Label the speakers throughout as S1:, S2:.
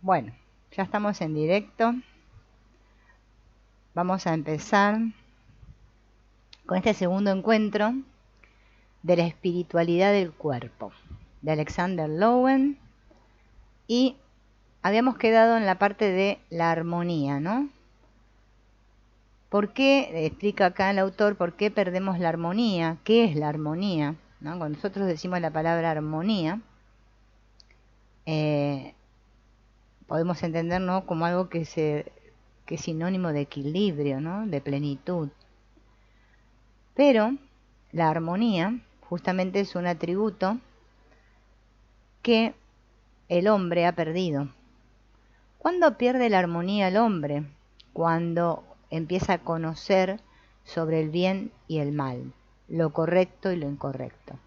S1: Bueno, ya estamos en directo. Vamos a empezar con este segundo encuentro de la espiritualidad del cuerpo, de Alexander Lowen. Y habíamos quedado en la parte de la armonía, ¿no? ¿Por qué, explica acá el autor, por qué perdemos la armonía? ¿Qué es la armonía? ¿No? Cuando nosotros decimos la palabra armonía, podemos entender, ¿no?, como algo que es sinónimo de equilibrio, ¿no?, de plenitud. Pero la armonía justamente es un atributo que el hombre ha perdido. ¿Cuándo pierde la armonía el hombre? Cuando empieza a conocer sobre el bien y el mal, lo correcto y lo incorrecto.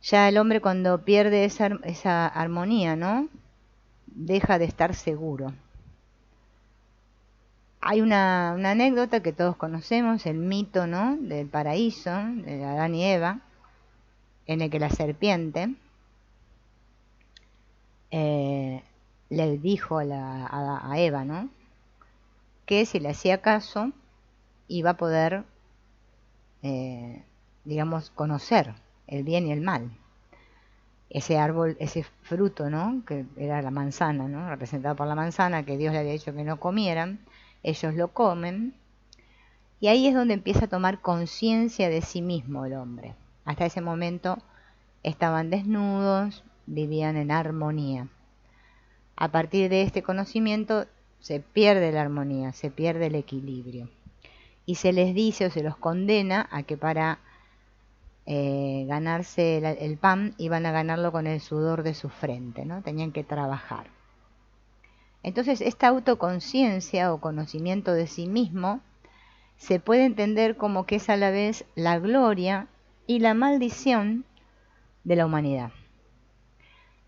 S1: Ya el hombre, cuando pierde esa armonía, ¿no?, deja de estar seguro. Hay una anécdota que todos conocemos, el mito, ¿no?, del paraíso, de Adán y Eva, en el que la serpiente le dijo a Eva, ¿no?, que si le hacía caso iba a poder, digamos, conocer el bien y el mal. Ese árbol, ese fruto, ¿no?, que era la manzana, ¿no?, representado por la manzana, que Dios le había dicho que no comieran, ellos lo comen, y ahí es donde empieza a tomar conciencia de sí mismo el hombre. Hasta ese momento estaban desnudos, vivían en armonía. A partir de este conocimiento se pierde la armonía, se pierde el equilibrio. Y se les dice o se los condena a que para ganarse el pan iban a ganarlo con el sudor de su frente, ¿no? Tenían que trabajar. Entonces esta autoconciencia o conocimiento de sí mismo se puede entender como que es a la vez la gloria y la maldición de la humanidad.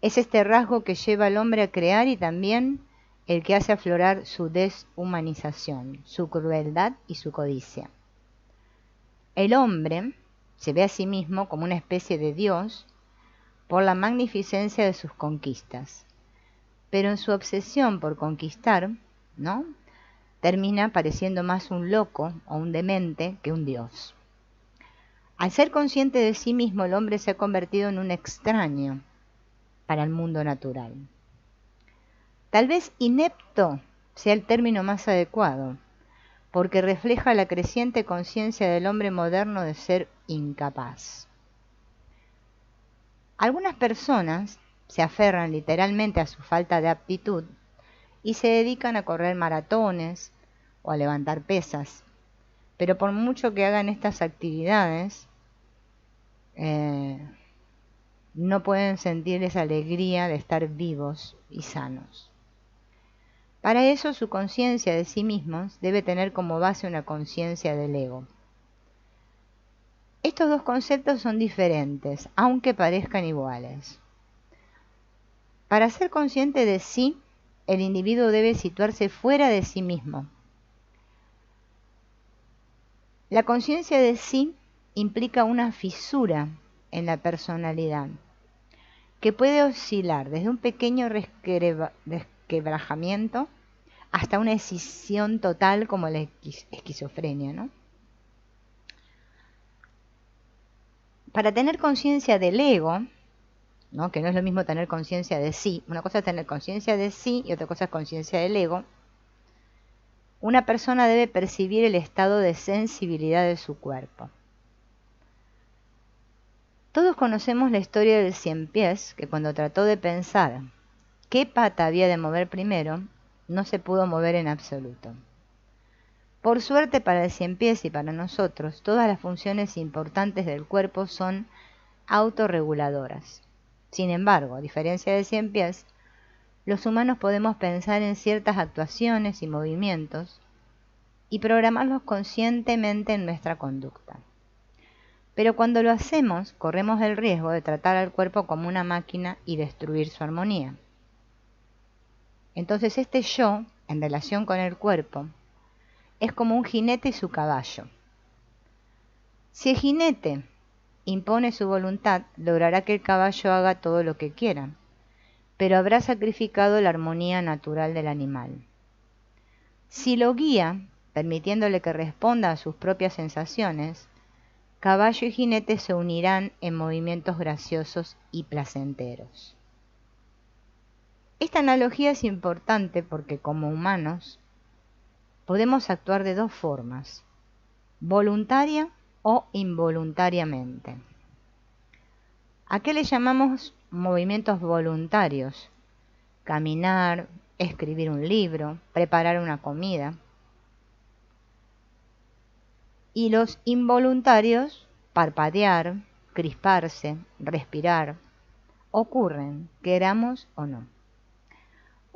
S1: Es este rasgo que lleva al hombre a crear y también el que hace aflorar su deshumanización, su crueldad y su codicia. El hombre se ve a sí mismo como una especie de Dios por la magnificencia de sus conquistas, pero en su obsesión por conquistar, ¿no?, termina pareciendo más un loco o un demente que un Dios. Al ser consciente de sí mismo, el hombre se ha convertido en un extraño para el mundo natural. Tal vez inepto sea el término más adecuado, porque refleja la creciente conciencia del hombre moderno de ser incapaz. Algunas personas se aferran literalmente a su falta de aptitud y se dedican a correr maratones o a levantar pesas, pero por mucho que hagan estas actividades, no pueden sentir esa alegría de estar vivos y sanos. Para eso su conciencia de sí mismos debe tener como base una conciencia del ego. Estos dos conceptos son diferentes, aunque parezcan iguales. Para ser consciente de sí, el individuo debe situarse fuera de sí mismo. La conciencia de sí implica una fisura en la personalidad, que puede oscilar desde un pequeño resquebrajamiento hasta una escisión total como la esquizofrenia, ¿no? Para tener conciencia del ego, ¿no?, que no es lo mismo tener conciencia de sí, una cosa es tener conciencia de sí y otra cosa es conciencia del ego, una persona debe percibir el estado de sensibilidad de su cuerpo. Todos conocemos la historia del ciempiés, que cuando trató de pensar qué pata había de mover primero, no se pudo mover en absoluto. Por suerte para el ciempiés y para nosotros, todas las funciones importantes del cuerpo son autorreguladoras. Sin embargo, a diferencia del ciempiés, los humanos podemos pensar en ciertas actuaciones y movimientos y programarlos conscientemente en nuestra conducta. Pero cuando lo hacemos, corremos el riesgo de tratar al cuerpo como una máquina y destruir su armonía. Entonces este yo, en relación con el cuerpo, es como un jinete y su caballo. Si el jinete impone su voluntad, logrará que el caballo haga todo lo que quiera, pero habrá sacrificado la armonía natural del animal. Si lo guía, permitiéndole que responda a sus propias sensaciones, caballo y jinete se unirán en movimientos graciosos y placenteros. Esta analogía es importante porque como humanos podemos actuar de dos formas, voluntaria o involuntariamente. ¿A qué le llamamos movimientos voluntarios? Caminar, escribir un libro, preparar una comida. Y los involuntarios, parpadear, crisparse, respirar, ocurren, queramos o no.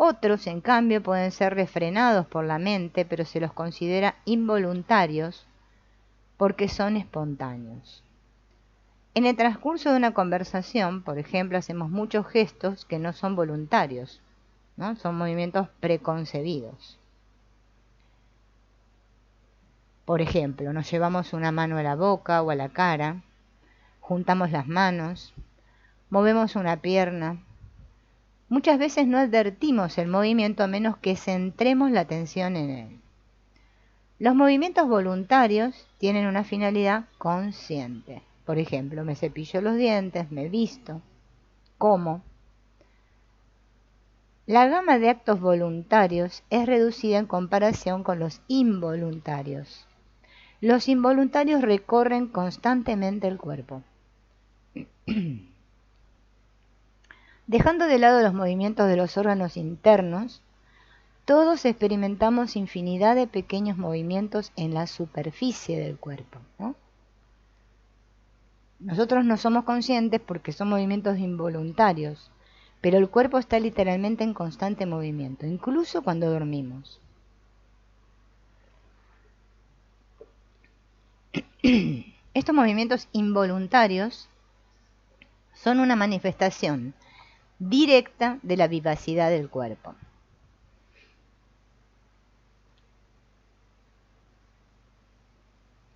S1: Otros, en cambio, pueden ser refrenados por la mente, pero se los considera involuntarios porque son espontáneos. En el transcurso de una conversación, por ejemplo, hacemos muchos gestos que no son voluntarios, ¿no? Son movimientos preconcebidos. Por ejemplo, nos llevamos una mano a la boca o a la cara, juntamos las manos, movemos una pierna. Muchas veces no advertimos el movimiento a menos que centremos la atención en él. Los movimientos voluntarios tienen una finalidad consciente. Por ejemplo, me cepillo los dientes, me visto, como. La gama de actos voluntarios es reducida en comparación con los involuntarios. Los involuntarios recorren constantemente el cuerpo. Dejando de lado los movimientos de los órganos internos, todos experimentamos infinidad de pequeños movimientos en la superficie del cuerpo, ¿no? Nosotros no somos conscientes porque son movimientos involuntarios, pero el cuerpo está literalmente en constante movimiento, incluso cuando dormimos. Estos movimientos involuntarios son una manifestación directa de la vivacidad del cuerpo.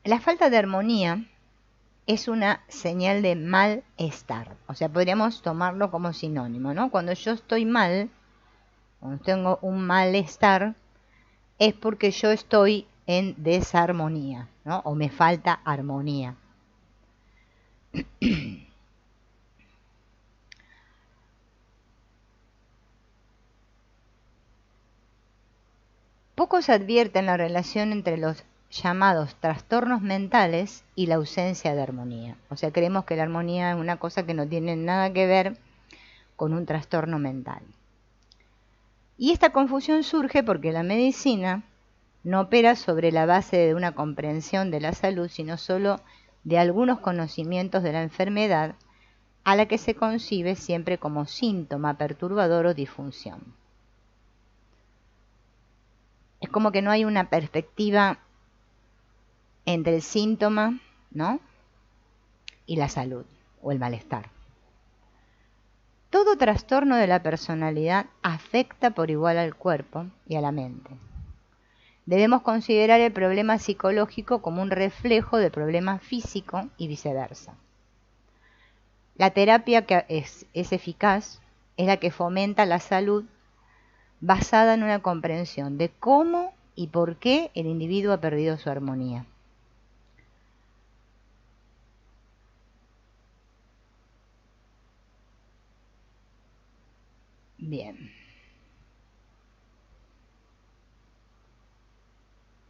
S1: La falta de armonía es una señal de malestar, o sea, podríamos tomarlo como sinónimo, ¿no? Cuando yo estoy mal, cuando tengo un malestar, es porque yo estoy en desarmonía, ¿no? O me falta armonía. Pocos advierten la relación entre los llamados trastornos mentales y la ausencia de armonía. O sea, creemos que la armonía es una cosa que no tiene nada que ver con un trastorno mental. Y esta confusión surge porque la medicina no opera sobre la base de una comprensión de la salud, sino solo de algunos conocimientos de la enfermedad a la que se concibe siempre como síntoma perturbador o disfunción. Es como que no hay una perspectiva entre el síntoma, ¿no?, y la salud o el malestar. Todo trastorno de la personalidad afecta por igual al cuerpo y a la mente. Debemos considerar el problema psicológico como un reflejo del problema físico y viceversa. La terapia que es eficaz es la que fomenta la salud basada en una comprensión de cómo y por qué el individuo ha perdido su armonía. Bien.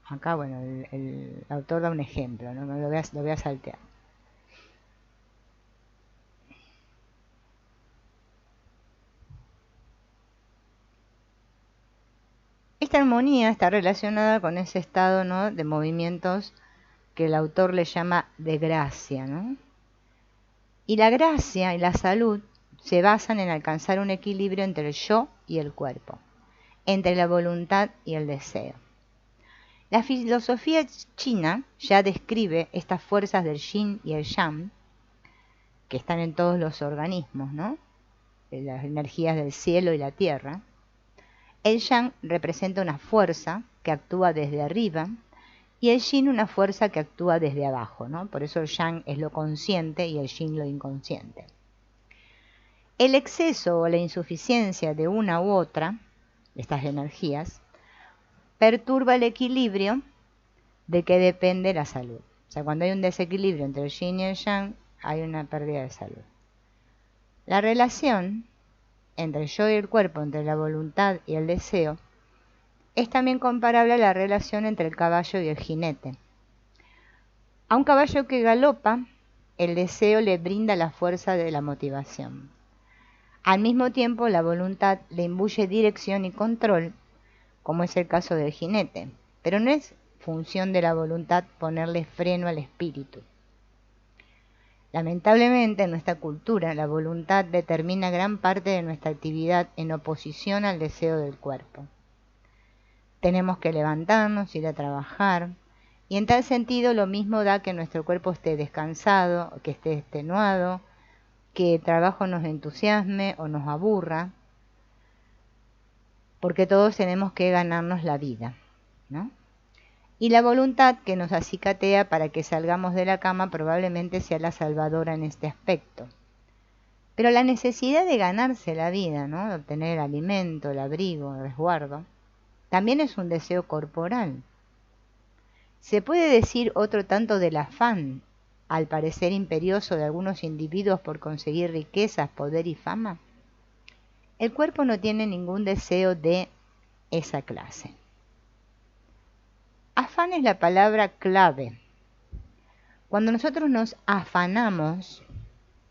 S1: Acá, bueno, el autor da un ejemplo, ¿no? Lo voy a saltear. Esta armonía está relacionada con ese estado, ¿no?, de movimientos que el autor le llama de gracia, ¿no? Y la gracia y la salud se basan en alcanzar un equilibrio entre el yo y el cuerpo, entre la voluntad y el deseo. La filosofía china ya describe estas fuerzas del yin y el yang, que están en todos los organismos, ¿no?, las energías del cielo y la tierra, El yang representa una fuerza que actúa desde arriba y el yin una fuerza que actúa desde abajo, ¿no? Por eso el yang es lo consciente y el yin lo inconsciente. El exceso o la insuficiencia de una u otra de estas energías perturba el equilibrio de que depende la salud. O sea, cuando hay un desequilibrio entre el yin y el yang, hay una pérdida de salud. La relación entre el yo y el cuerpo, entre la voluntad y el deseo, es también comparable a la relación entre el caballo y el jinete. A un caballo que galopa, el deseo le brinda la fuerza de la motivación. Al mismo tiempo, la voluntad le imbuye dirección y control, como es el caso del jinete, pero no es función de la voluntad ponerle freno al espíritu. Lamentablemente, en nuestra cultura, la voluntad determina gran parte de nuestra actividad en oposición al deseo del cuerpo. Tenemos que levantarnos, ir a trabajar, y en tal sentido lo mismo da que nuestro cuerpo esté descansado, que esté extenuado, que el trabajo nos entusiasme o nos aburra, porque todos tenemos que ganarnos la vida, ¿no? Y la voluntad que nos acicatea para que salgamos de la cama probablemente sea la salvadora en este aspecto. Pero la necesidad de ganarse la vida, ¿no? De obtener el alimento, el abrigo, el resguardo, también es un deseo corporal. Se puede decir otro tanto del afán, al parecer imperioso de algunos individuos por conseguir riquezas, poder y fama. El cuerpo no tiene ningún deseo de esa clase. Afán es la palabra clave. Cuando nosotros nos afanamos,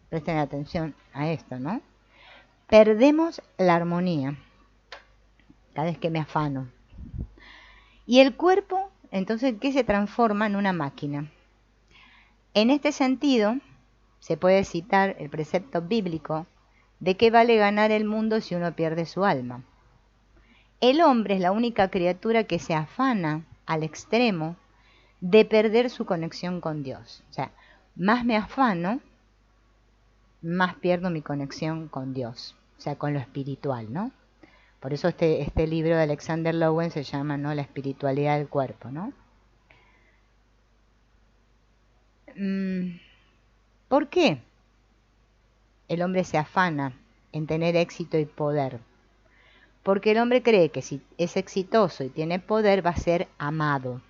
S1: presten atención a esto, ¿no? Perdemos la armonía cada vez que me afano. Y el cuerpo, entonces, ¿qué se transforma? En una máquina. En este sentido, se puede citar el precepto bíblico de qué vale ganar el mundo si uno pierde su alma. El hombre es la única criatura que se afana al extremo de perder su conexión con Dios. O sea, más me afano, más pierdo mi conexión con Dios, o sea, con lo espiritual, ¿no? Por eso este libro de Alexander Lowen se llama, ¿no?, La espiritualidad del cuerpo, ¿no? ¿Por qué el hombre se afana en tener éxito y poder? Porque el hombre cree que si es exitoso y tiene poder va a ser amado.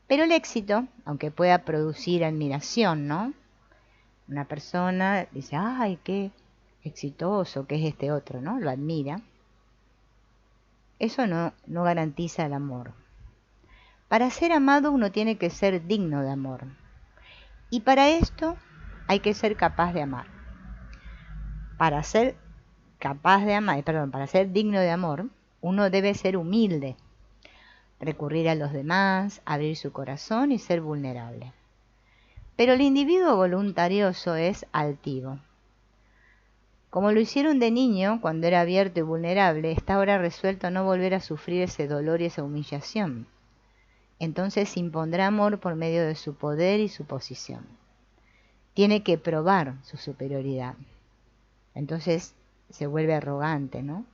S1: Pero el éxito, aunque pueda producir admiración, ¿no? Una persona dice, ¡ay, qué exitoso que es este otro!, ¿no? Lo admira. Eso no garantiza el amor. Para ser amado uno tiene que ser digno de amor. Y para esto hay que ser capaz de amar. Para ser digno de amor, uno debe ser humilde, recurrir a los demás, abrir su corazón y ser vulnerable. Pero el individuo voluntarioso es altivo. Como lo hicieron de niño, cuando era abierto y vulnerable, está ahora resuelto a no volver a sufrir ese dolor y esa humillación. Entonces impondrá amor por medio de su poder y su posición. Tiene que probar su superioridad. Entonces se vuelve arrogante, ¿no?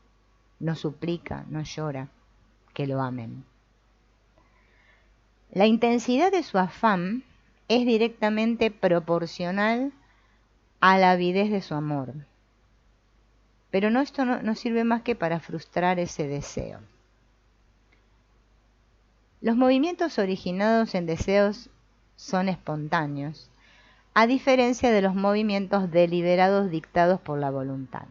S1: No suplica, no llora que lo amen. La intensidad de su afán es directamente proporcional a la avidez de su amor. Pero esto no sirve más que para frustrar ese deseo. Los movimientos originados en deseos son espontáneos, a diferencia de los movimientos deliberados dictados por la voluntad.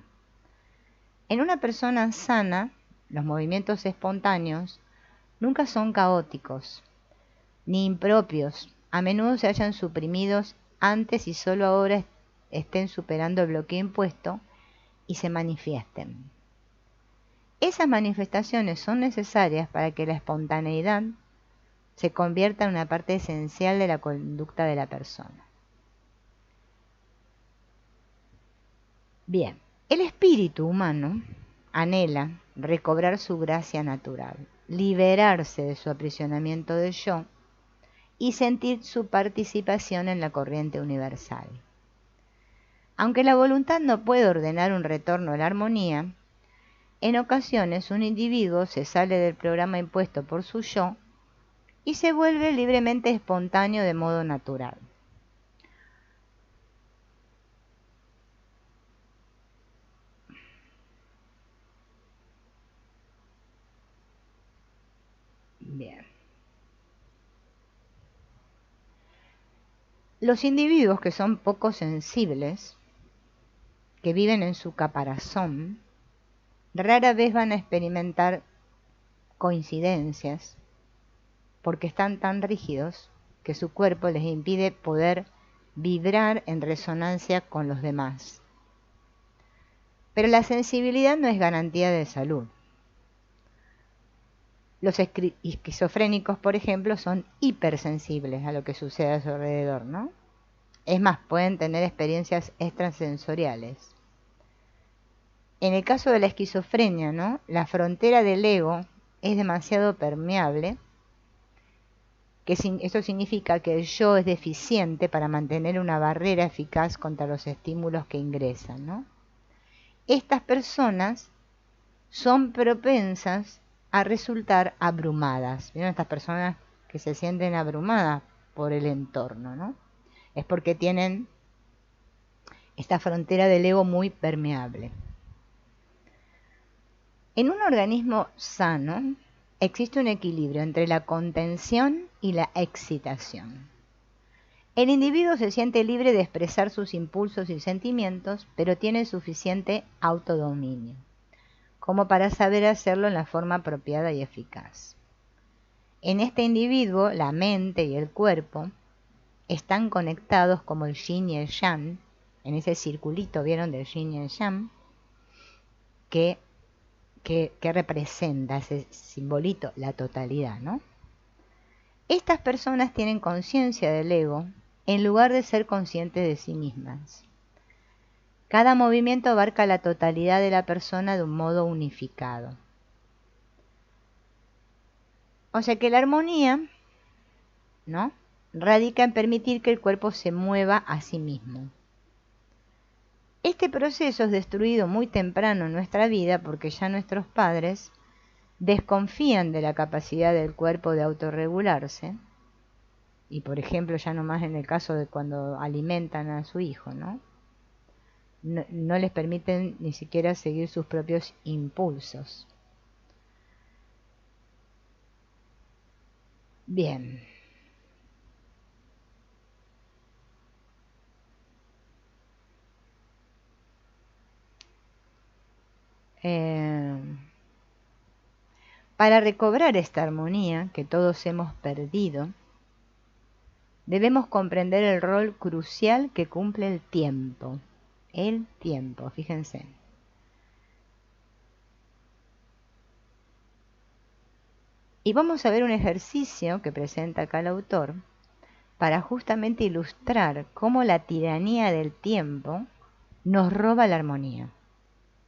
S1: En una persona sana, los movimientos espontáneos nunca son caóticos, ni impropios, a menudo se hallan suprimidos antes y solo ahora estén superando el bloqueo impuesto y se manifiesten. Esas manifestaciones son necesarias para que la espontaneidad se convierta en una parte esencial de la conducta de la persona. Bien, el espíritu humano anhela recobrar su gracia natural, liberarse de su aprisionamiento del yo y sentir su participación en la corriente universal. Aunque la voluntad no puede ordenar un retorno a la armonía, En ocasiones un individuo se sale del programa impuesto por su yo y se vuelve libremente espontáneo de modo natural. Bien. Los individuos que son poco sensibles, que viven en su caparazón, rara vez van a experimentar coincidencias porque están tan rígidos que su cuerpo les impide poder vibrar en resonancia con los demás. Pero la sensibilidad no es garantía de salud. Los esquizofrénicos, por ejemplo, son hipersensibles a lo que sucede a su alrededor, ¿no? Es más, pueden tener experiencias extrasensoriales. En el caso de la esquizofrenia, ¿no? La frontera del ego es demasiado permeable, esto significa que el yo es deficiente para mantener una barrera eficaz contra los estímulos que ingresan, ¿no? Estas personas son propensas a resultar abrumadas. ¿Vieron estas personas que se sienten abrumadas por el entorno, ¿no? Es porque tienen esta frontera del ego muy permeable. En un organismo sano existe un equilibrio entre la contención y la excitación. El individuo se siente libre de expresar sus impulsos y sentimientos, pero tiene suficiente autodominio como para saber hacerlo en la forma apropiada y eficaz. En este individuo, la mente y el cuerpo están conectados como el yin y el yang, en ese circulito, ¿vieron? Del yin y el yang, que representa ese simbolito, la totalidad, ¿no? Estas personas tienen conciencia del ego en lugar de ser conscientes de sí mismas. Cada movimiento abarca la totalidad de la persona de un modo unificado. O sea que la armonía, ¿no?, radica en permitir que el cuerpo se mueva a sí mismo. Este proceso es destruido muy temprano en nuestra vida porque ya nuestros padres desconfían de la capacidad del cuerpo de autorregularse. Y por ejemplo, ya nomás en el caso de cuando alimentan a su hijo, ¿no? No les permiten ni siquiera seguir sus propios impulsos. Bien. Para recobrar esta armonía que todos hemos perdido, debemos comprender el rol crucial que cumple el tiempo. El tiempo, fíjense. Y vamos a ver un ejercicio que presenta acá el autor para justamente ilustrar cómo la tiranía del tiempo nos roba la armonía.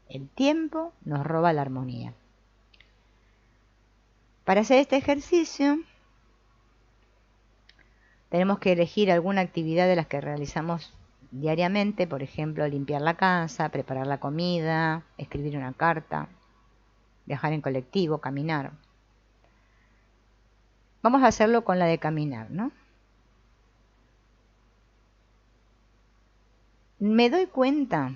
S1: El tiempo nos roba la armonía. Para hacer este ejercicio tenemos que elegir alguna actividad de las que realizamos diariamente, por ejemplo, limpiar la casa, preparar la comida, escribir una carta, viajar en colectivo, caminar. Vamos a hacerlo con la de caminar, ¿no? Me doy cuenta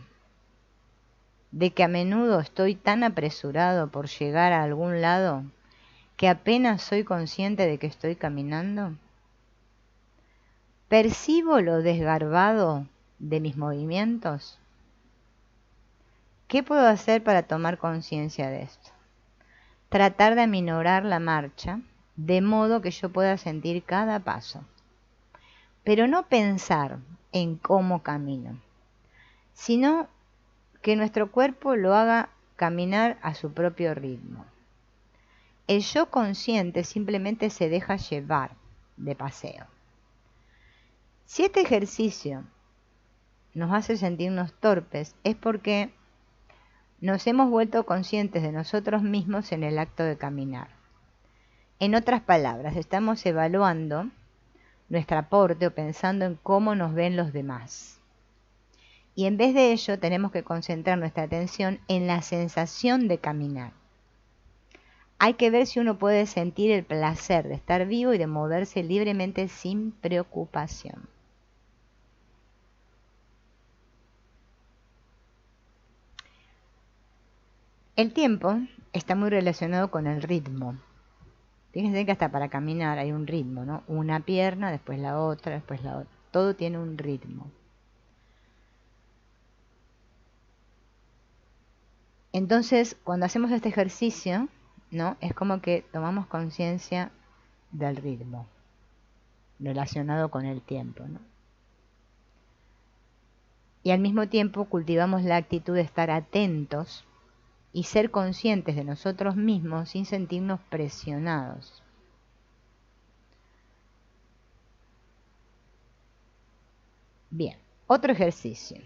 S1: de que a menudo estoy tan apresurado por llegar a algún lado que apenas soy consciente de que estoy caminando. ¿Percibo lo desgarbado de mis movimientos? ¿Qué puedo hacer para tomar conciencia de esto? Tratar de aminorar la marcha de modo que yo pueda sentir cada paso, pero no pensar en cómo camino, sino que nuestro cuerpo lo haga caminar a su propio ritmo. El yo consciente simplemente se deja llevar de paseo. Si este ejercicio nos hace sentirnos torpes, es porque nos hemos vuelto conscientes de nosotros mismos en el acto de caminar. En otras palabras, estamos evaluando nuestro aporte o pensando en cómo nos ven los demás. Y en vez de ello tenemos que concentrar nuestra atención en la sensación de caminar. Hay que ver si uno puede sentir el placer de estar vivo y de moverse libremente sin preocupación. El tiempo está muy relacionado con el ritmo. Fíjense que hasta para caminar hay un ritmo, ¿no? Una pierna, después la otra, después la otra. Todo tiene un ritmo. Entonces, cuando hacemos este ejercicio, ¿no? Es como que tomamos conciencia del ritmo relacionado con el tiempo, ¿no? Y al mismo tiempo cultivamos la actitud de estar atentos y ser conscientes de nosotros mismos sin sentirnos presionados. Bien, otro ejercicio.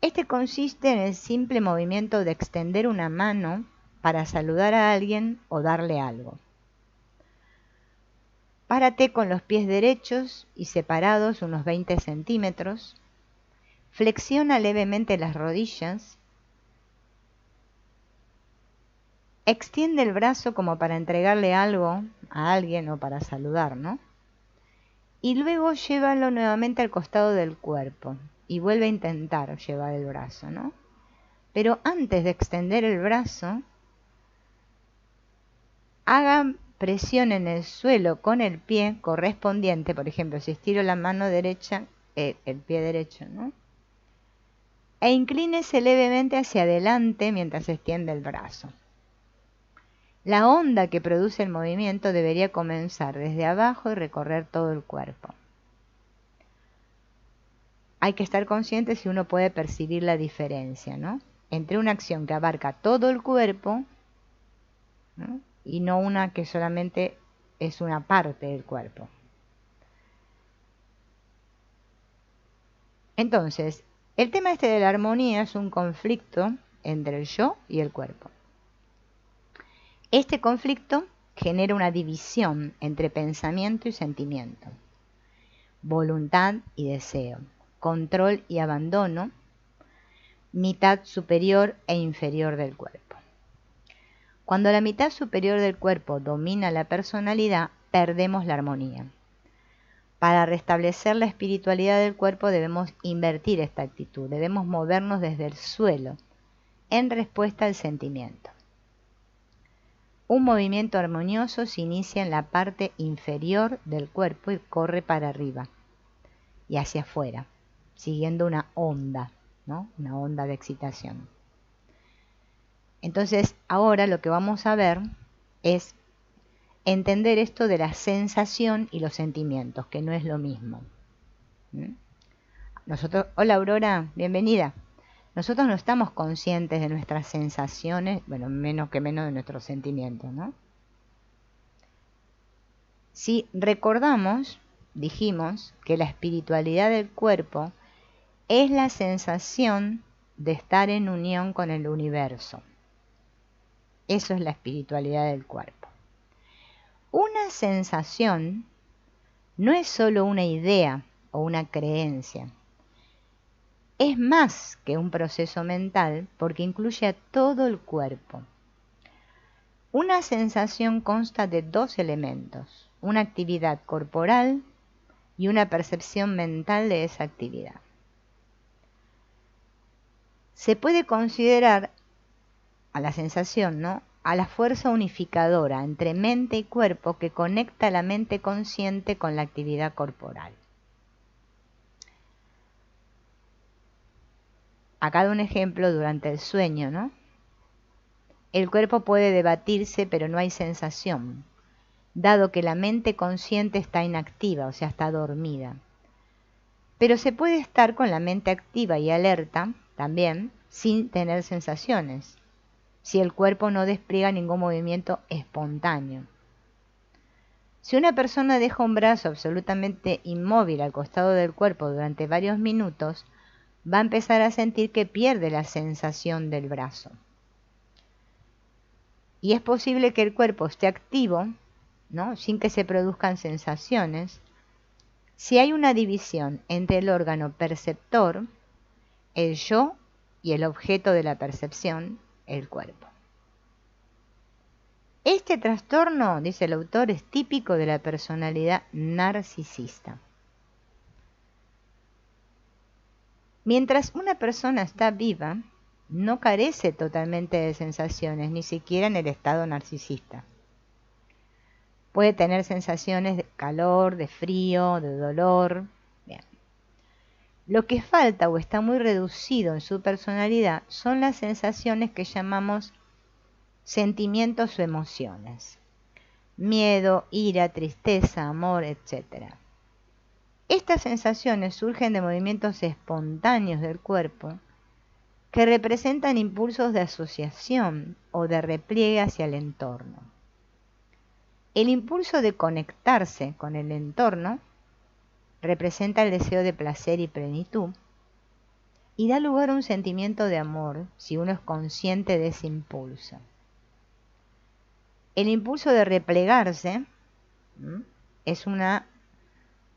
S1: Este consiste en el simple movimiento de extender una mano para saludar a alguien o darle algo. Párate con los pies derechos y separados unos 20 centímetros. Flexiona levemente las rodillas. Extiende el brazo como para entregarle algo a alguien o para saludar, ¿no? Y luego llévalo nuevamente al costado del cuerpo y vuelve a intentar llevar el brazo, ¿no? Pero antes de extender el brazo, haga presión en el suelo con el pie correspondiente. Por ejemplo, si estiro la mano derecha, el pie derecho, ¿no? E inclínese levemente hacia adelante mientras extiende el brazo. La onda que produce el movimiento debería comenzar desde abajo y recorrer todo el cuerpo. Hay que estar consciente si uno puede percibir la diferencia, ¿no? Entre una acción que abarca todo el cuerpo, ¿no? Y no una que solamente es una parte del cuerpo. Entonces, el tema este de la armonía es un conflicto entre el yo y el cuerpo. Este conflicto genera una división entre pensamiento y sentimiento, voluntad y deseo, control y abandono, mitad superior e inferior del cuerpo. Cuando la mitad superior del cuerpo domina la personalidad, perdemos la armonía. Para restablecer la espiritualidad del cuerpo debemos invertir esta actitud, debemos movernos desde el suelo, en respuesta al sentimiento. Un movimiento armonioso se inicia en la parte inferior del cuerpo y corre para arriba y hacia afuera, siguiendo una onda, ¿no? Una onda de excitación. Entonces, ahora lo que vamos a ver es entender esto de la sensación y los sentimientos, que no es lo mismo. Nosotros, hola Aurora, bienvenida. Nosotros no estamos conscientes de nuestras sensaciones, bueno, menos de nuestros sentimientos, ¿no? Si recordamos, dijimos que la espiritualidad del cuerpo es la sensación de estar en unión con el universo. Eso es la espiritualidad del cuerpo. Una sensación no es solo una idea o una creencia. Es más que un proceso mental porque incluye a todo el cuerpo. Una sensación consta de dos elementos, una actividad corporal y una percepción mental de esa actividad. Se puede considerar a la sensación, ¿no?, a la fuerza unificadora entre mente y cuerpo que conecta la mente consciente con la actividad corporal. Acá doy un ejemplo durante el sueño, ¿no? El cuerpo puede debatirse, pero no hay sensación, dado que la mente consciente está inactiva, o sea, está dormida. Pero se puede estar con la mente activa y alerta también, sin tener sensaciones, si el cuerpo no despliega ningún movimiento espontáneo. Si una persona deja un brazo absolutamente inmóvil al costado del cuerpo durante varios minutos, va a empezar a sentir que pierde la sensación del brazo. Y es posible que el cuerpo esté activo, ¿no?, sin que se produzcan sensaciones, si hay una división entre el órgano perceptor el yo y el objeto de la percepción, el cuerpo. Este trastorno, dice el autor, es típico de la personalidad narcisista. Mientras una persona está viva, no carece totalmente de sensaciones, ni siquiera en el estado narcisista. Puede tener sensaciones de calor, de frío, de dolor. Bien. Lo que falta o está muy reducido en su personalidad son las sensaciones que llamamos sentimientos o emociones. Miedo, ira, tristeza, amor, etc. Estas sensaciones surgen de movimientos espontáneos del cuerpo que representan impulsos de asociación o de repliegue hacia el entorno. El impulso de conectarse con el entorno representa el deseo de placer y plenitud y da lugar a un sentimiento de amor si uno es consciente de ese impulso. El impulso de replegarse es una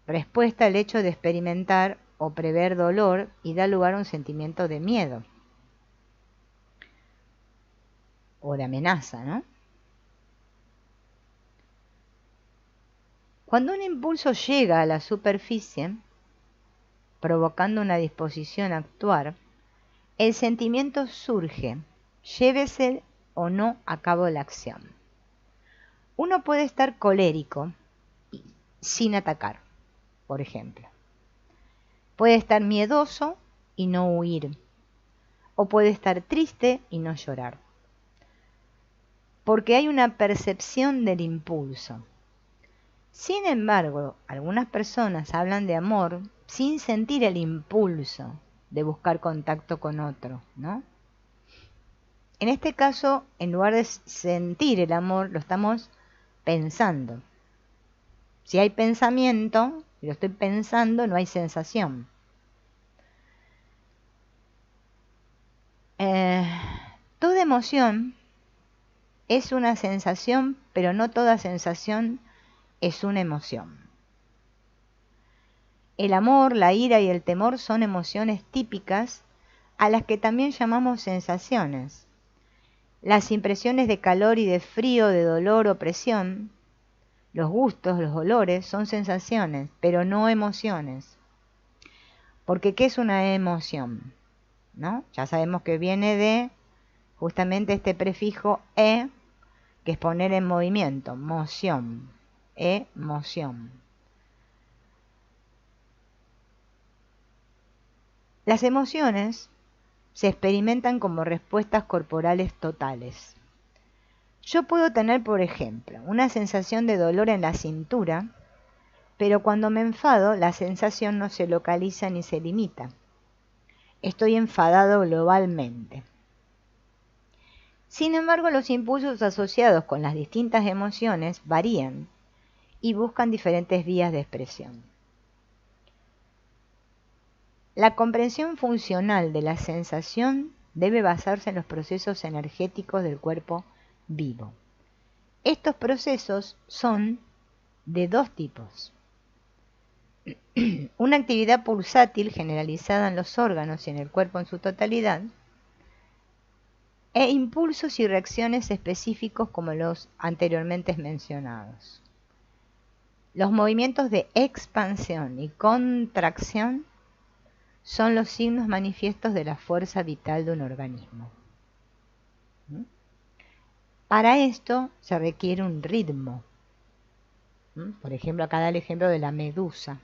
S1: respuesta al hecho de experimentar o prever dolor y da lugar a un sentimiento de miedo o de amenaza, ¿no? Cuando un impulso llega a la superficie, provocando una disposición a actuar, el sentimiento surge, llévese o no a cabo la acción. Uno puede estar colérico sin atacar, por ejemplo. Puede estar miedoso y no huir. O puede estar triste y no llorar. Porque hay una percepción del impulso. Sin embargo, algunas personas hablan de amor sin sentir el impulso de buscar contacto con otro, ¿no? En este caso, en lugar de sentir el amor, lo estamos pensando. Si hay pensamiento, si lo estoy pensando, no hay sensación. Toda emoción es una sensación, pero no toda sensación es una emoción. El amor, la ira y el temor son emociones típicas a las que también llamamos sensaciones. Las impresiones de calor y de frío, de dolor o presión, los gustos, los olores, son sensaciones, pero no emociones. Porque ¿qué es una emoción? ¿No? Ya sabemos que viene de justamente este prefijo e, que es poner en movimiento, moción, emoción. Las emociones se experimentan como respuestas corporales totales. Yo puedo tener, por ejemplo, una sensación de dolor en la cintura, pero cuando me enfado, la sensación no se localiza ni se limita. Estoy enfadado globalmente. Sin embargo, los impulsos asociados con las distintas emociones varían y buscan diferentes vías de expresión. La comprensión funcional de la sensación debe basarse en los procesos energéticos del cuerpo vivo. Estos procesos son de dos tipos. Una actividad pulsátil generalizada en los órganos y en el cuerpo en su totalidad, e impulsos y reacciones específicos como los anteriormente mencionados. Los movimientos de expansión y contracción son los signos manifiestos de la fuerza vital de un organismo. Para esto se requiere un ritmo. Por ejemplo, acá da el ejemplo de la medusa,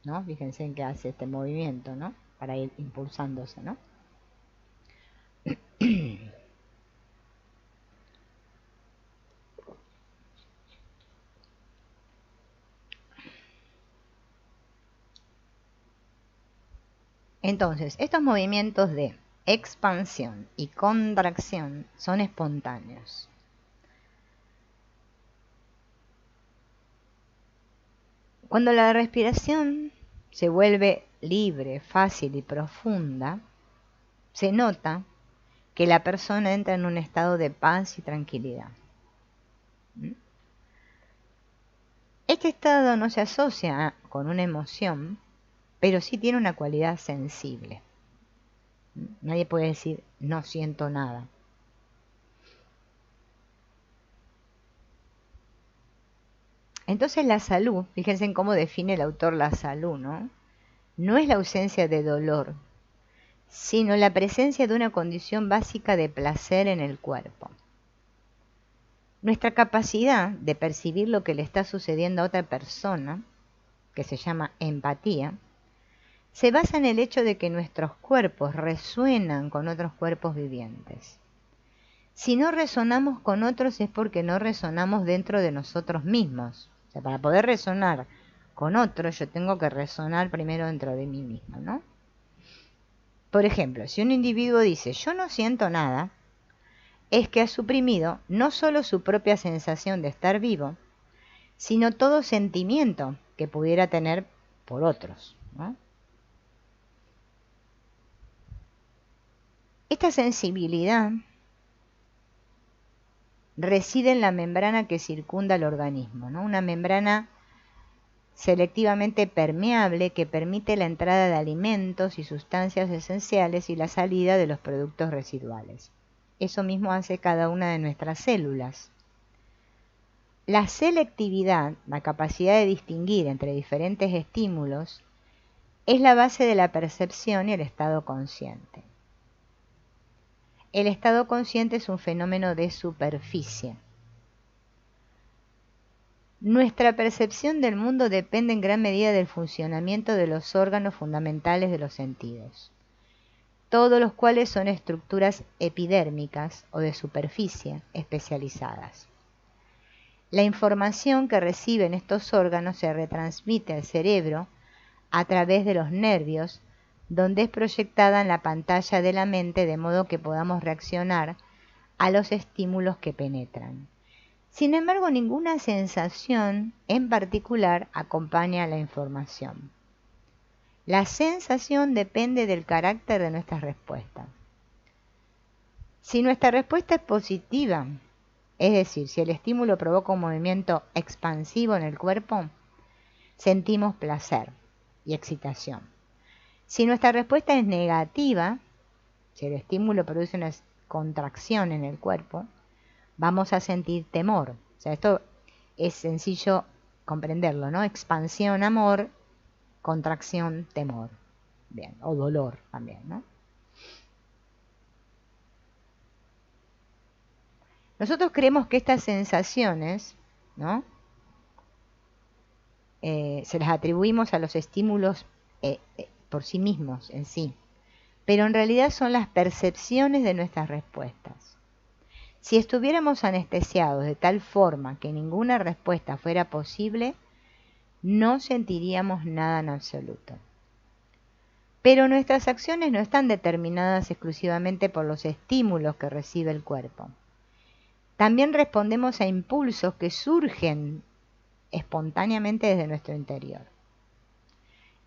S1: ¿no? Fíjense en que hace este movimiento, ¿no? Para ir impulsándose, ¿no? Entonces, estos movimientos de expansión y contracción son espontáneos. Cuando la respiración se vuelve libre, fácil y profunda, se nota que la persona entra en un estado de paz y tranquilidad. Este estado no se asocia con una emoción, pero sí tiene una cualidad sensible. Nadie puede decir no siento nada. Entonces la salud, fíjense en cómo define el autor la salud, ¿no? No es la ausencia de dolor, sino la presencia de una condición básica de placer en el cuerpo. Nuestra capacidad de percibir lo que le está sucediendo a otra persona, que se llama empatía, se basa en el hecho de que nuestros cuerpos resuenan con otros cuerpos vivientes. Si no resonamos con otros es porque no resonamos dentro de nosotros mismos. O sea, para poder resonar con otros, yo tengo que resonar primero dentro de mí mismo, ¿no? Por ejemplo, si un individuo dice, yo no siento nada, es que ha suprimido no solo su propia sensación de estar vivo, sino todo sentimiento que pudiera tener por otros, ¿no? Esta sensibilidad reside en la membrana que circunda el organismo, ¿no? Una membrana selectivamente permeable que permite la entrada de alimentos y sustancias esenciales y la salida de los productos residuales. Eso mismo hace cada una de nuestras células. La selectividad, la capacidad de distinguir entre diferentes estímulos, es la base de la percepción y el estado consciente. El estado consciente es un fenómeno de superficie. Nuestra percepción del mundo depende en gran medida del funcionamiento de los órganos fundamentales de los sentidos, todos los cuales son estructuras epidérmicas o de superficie especializadas. La información que reciben estos órganos se retransmite al cerebro a través de los nervios, donde es proyectada en la pantalla de la mente de modo que podamos reaccionar a los estímulos que penetran. Sin embargo, ninguna sensación en particular acompaña a la información. La sensación depende del carácter de nuestras respuestas. Si nuestra respuesta es positiva, es decir, si el estímulo provoca un movimiento expansivo en el cuerpo, sentimos placer y excitación. Si nuestra respuesta es negativa, si el estímulo produce una contracción en el cuerpo, vamos a sentir temor. O sea, esto es sencillo comprenderlo, ¿no? Expansión, amor, contracción, temor. Bien, o dolor también, ¿no? Nosotros creemos que estas sensaciones, ¿no? Se las atribuimos a los estímulos por sí mismos, en sí. Pero en realidad son las percepciones de nuestras respuestas. Si estuviéramos anestesiados de tal forma que ninguna respuesta fuera posible, no sentiríamos nada en absoluto. Pero nuestras acciones no están determinadas exclusivamente por los estímulos que recibe el cuerpo. También respondemos a impulsos que surgen espontáneamente desde nuestro interior.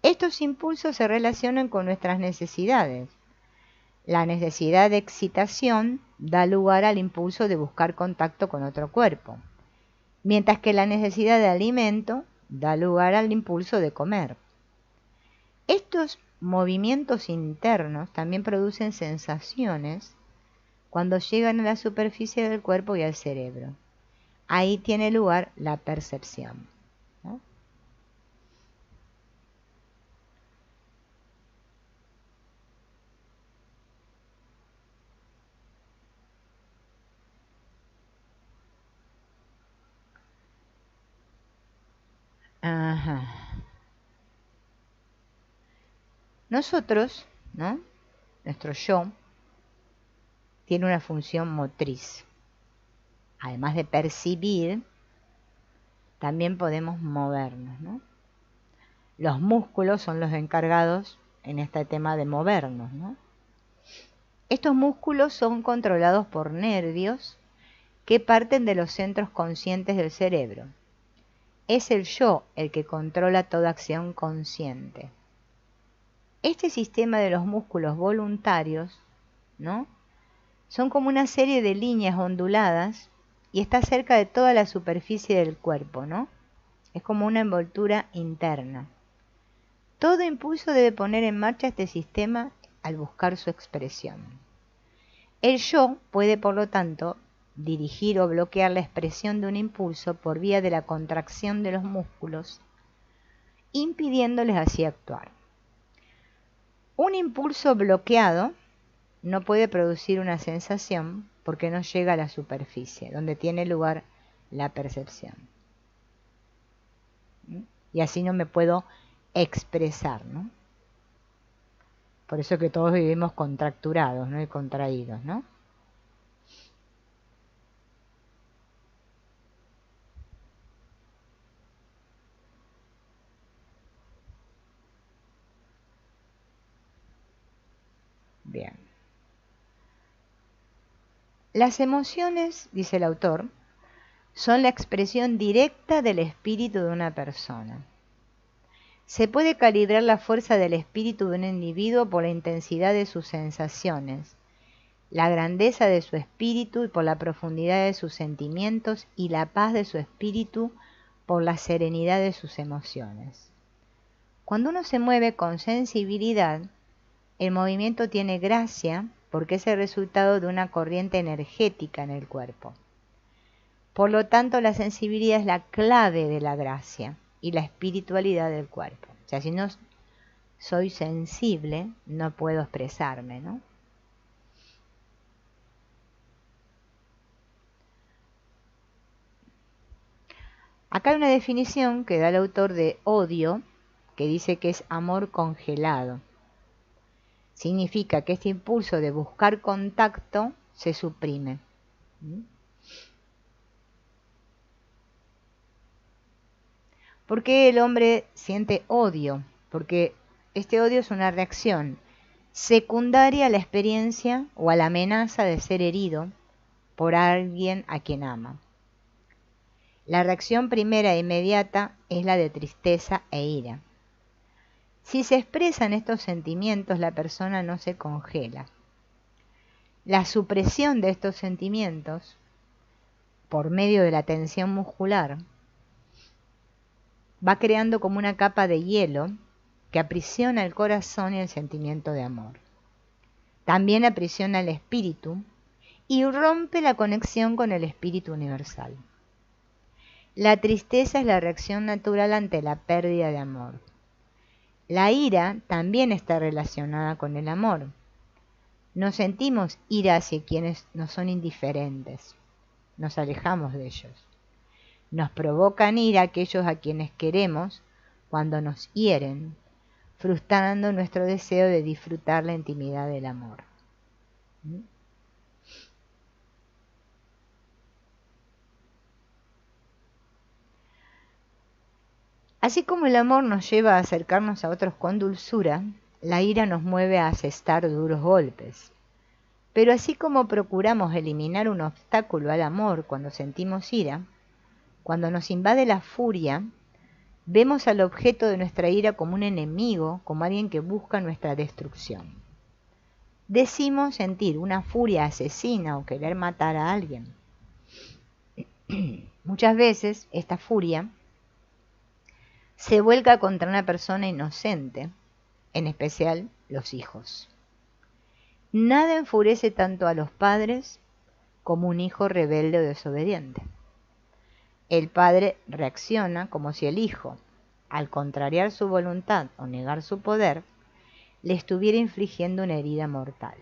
S1: Estos impulsos se relacionan con nuestras necesidades. La necesidad de excitación da lugar al impulso de buscar contacto con otro cuerpo, mientras que la necesidad de alimento da lugar al impulso de comer. Estos movimientos internos también producen sensaciones cuando llegan a la superficie del cuerpo y al cerebro. Ahí tiene lugar la percepción, ¿no? Ajá. Nosotros, ¿no? Nuestro yo tiene una función motriz. Además de percibir, también podemos movernos, ¿no? Los músculos son los encargados en este tema de movernos, ¿no? Estos músculos son controlados por nervios que parten de los centros conscientes del cerebro. Es el yo el que controla toda acción consciente. Este sistema de los músculos voluntarios, ¿no? Son como una serie de líneas onduladas y está cerca de toda la superficie del cuerpo, ¿no? Es como una envoltura interna. Todo impulso debe poner en marcha este sistema al buscar su expresión. El yo puede, por lo tanto, dirigir o bloquear la expresión de un impulso por vía de la contracción de los músculos, impidiéndoles así actuar. Un impulso bloqueado no puede producir una sensación porque no llega a la superficie, donde tiene lugar la percepción. Y así no me puedo expresar, ¿no? Por eso que todos vivimos contracturados, ¿no? Y contraídos, ¿no? Bien. Las emociones, dice el autor, son la expresión directa del espíritu de una persona. Se puede calibrar la fuerza del espíritu de un individuo por la intensidad de sus sensaciones, la grandeza de su espíritu y por la profundidad de sus sentimientos y la paz de su espíritu por la serenidad de sus emociones. Cuando uno se mueve con sensibilidad, el movimiento tiene gracia porque es el resultado de una corriente energética en el cuerpo. Por lo tanto, la sensibilidad es la clave de la gracia y la espiritualidad del cuerpo. O sea, si no soy sensible, no puedo expresarme, ¿no? Acá hay una definición que da el autor de odio, que dice que es amor congelado. Significa que este impulso de buscar contacto se suprime. ¿Por qué el hombre siente odio? Porque este odio es una reacción secundaria a la experiencia o a la amenaza de ser herido por alguien a quien ama. La reacción primera e inmediata es la de tristeza e ira. Si se expresan estos sentimientos, la persona no se congela. La supresión de estos sentimientos, por medio de la tensión muscular, va creando como una capa de hielo que aprisiona el corazón y el sentimiento de amor. También aprisiona el espíritu y rompe la conexión con el espíritu universal. La tristeza es la reacción natural ante la pérdida de amor. La ira también está relacionada con el amor. No sentimos ira hacia quienes nos son indiferentes. Nos alejamos de ellos. Nos provocan ira aquellos a quienes queremos cuando nos hieren, frustrando nuestro deseo de disfrutar la intimidad del amor. Así como el amor nos lleva a acercarnos a otros con dulzura, la ira nos mueve a asestar duros golpes. Pero así como procuramos eliminar un obstáculo al amor cuando sentimos ira, cuando nos invade la furia, vemos al objeto de nuestra ira como un enemigo, como alguien que busca nuestra destrucción. Decimos sentir una furia asesina o querer matar a alguien. Muchas veces esta furia se vuelca contra una persona inocente, en especial los hijos. Nada enfurece tanto a los padres como un hijo rebelde o desobediente. El padre reacciona como si el hijo, al contrariar su voluntad o negar su poder, le estuviera infligiendo una herida mortal.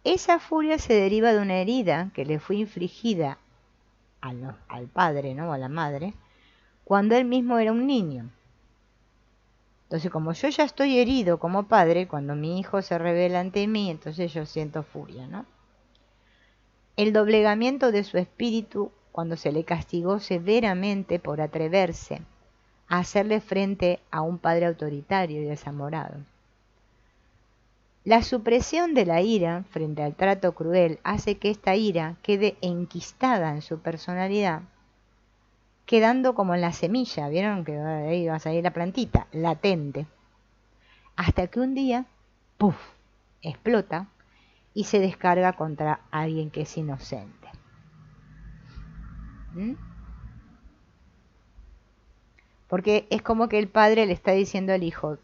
S1: Esa furia se deriva de una herida que le fue infligida al padre, ¿no? O a la madre, cuando él mismo era un niño. Entonces, como yo ya estoy herido como padre, cuando mi hijo se revela ante mí, entonces yo siento furia, ¿no? El doblegamiento de su espíritu cuando se le castigó severamente por atreverse a hacerle frente a un padre autoritario y desamorado. La supresión de la ira frente al trato cruel hace que esta ira quede enquistada en su personalidad, quedando como en la semilla, ¿vieron? Que ahí va a salir la plantita, latente, hasta que un día, ¡puf!, explota y se descarga contra alguien que es inocente. Porque es como que el padre le está diciendo al hijo,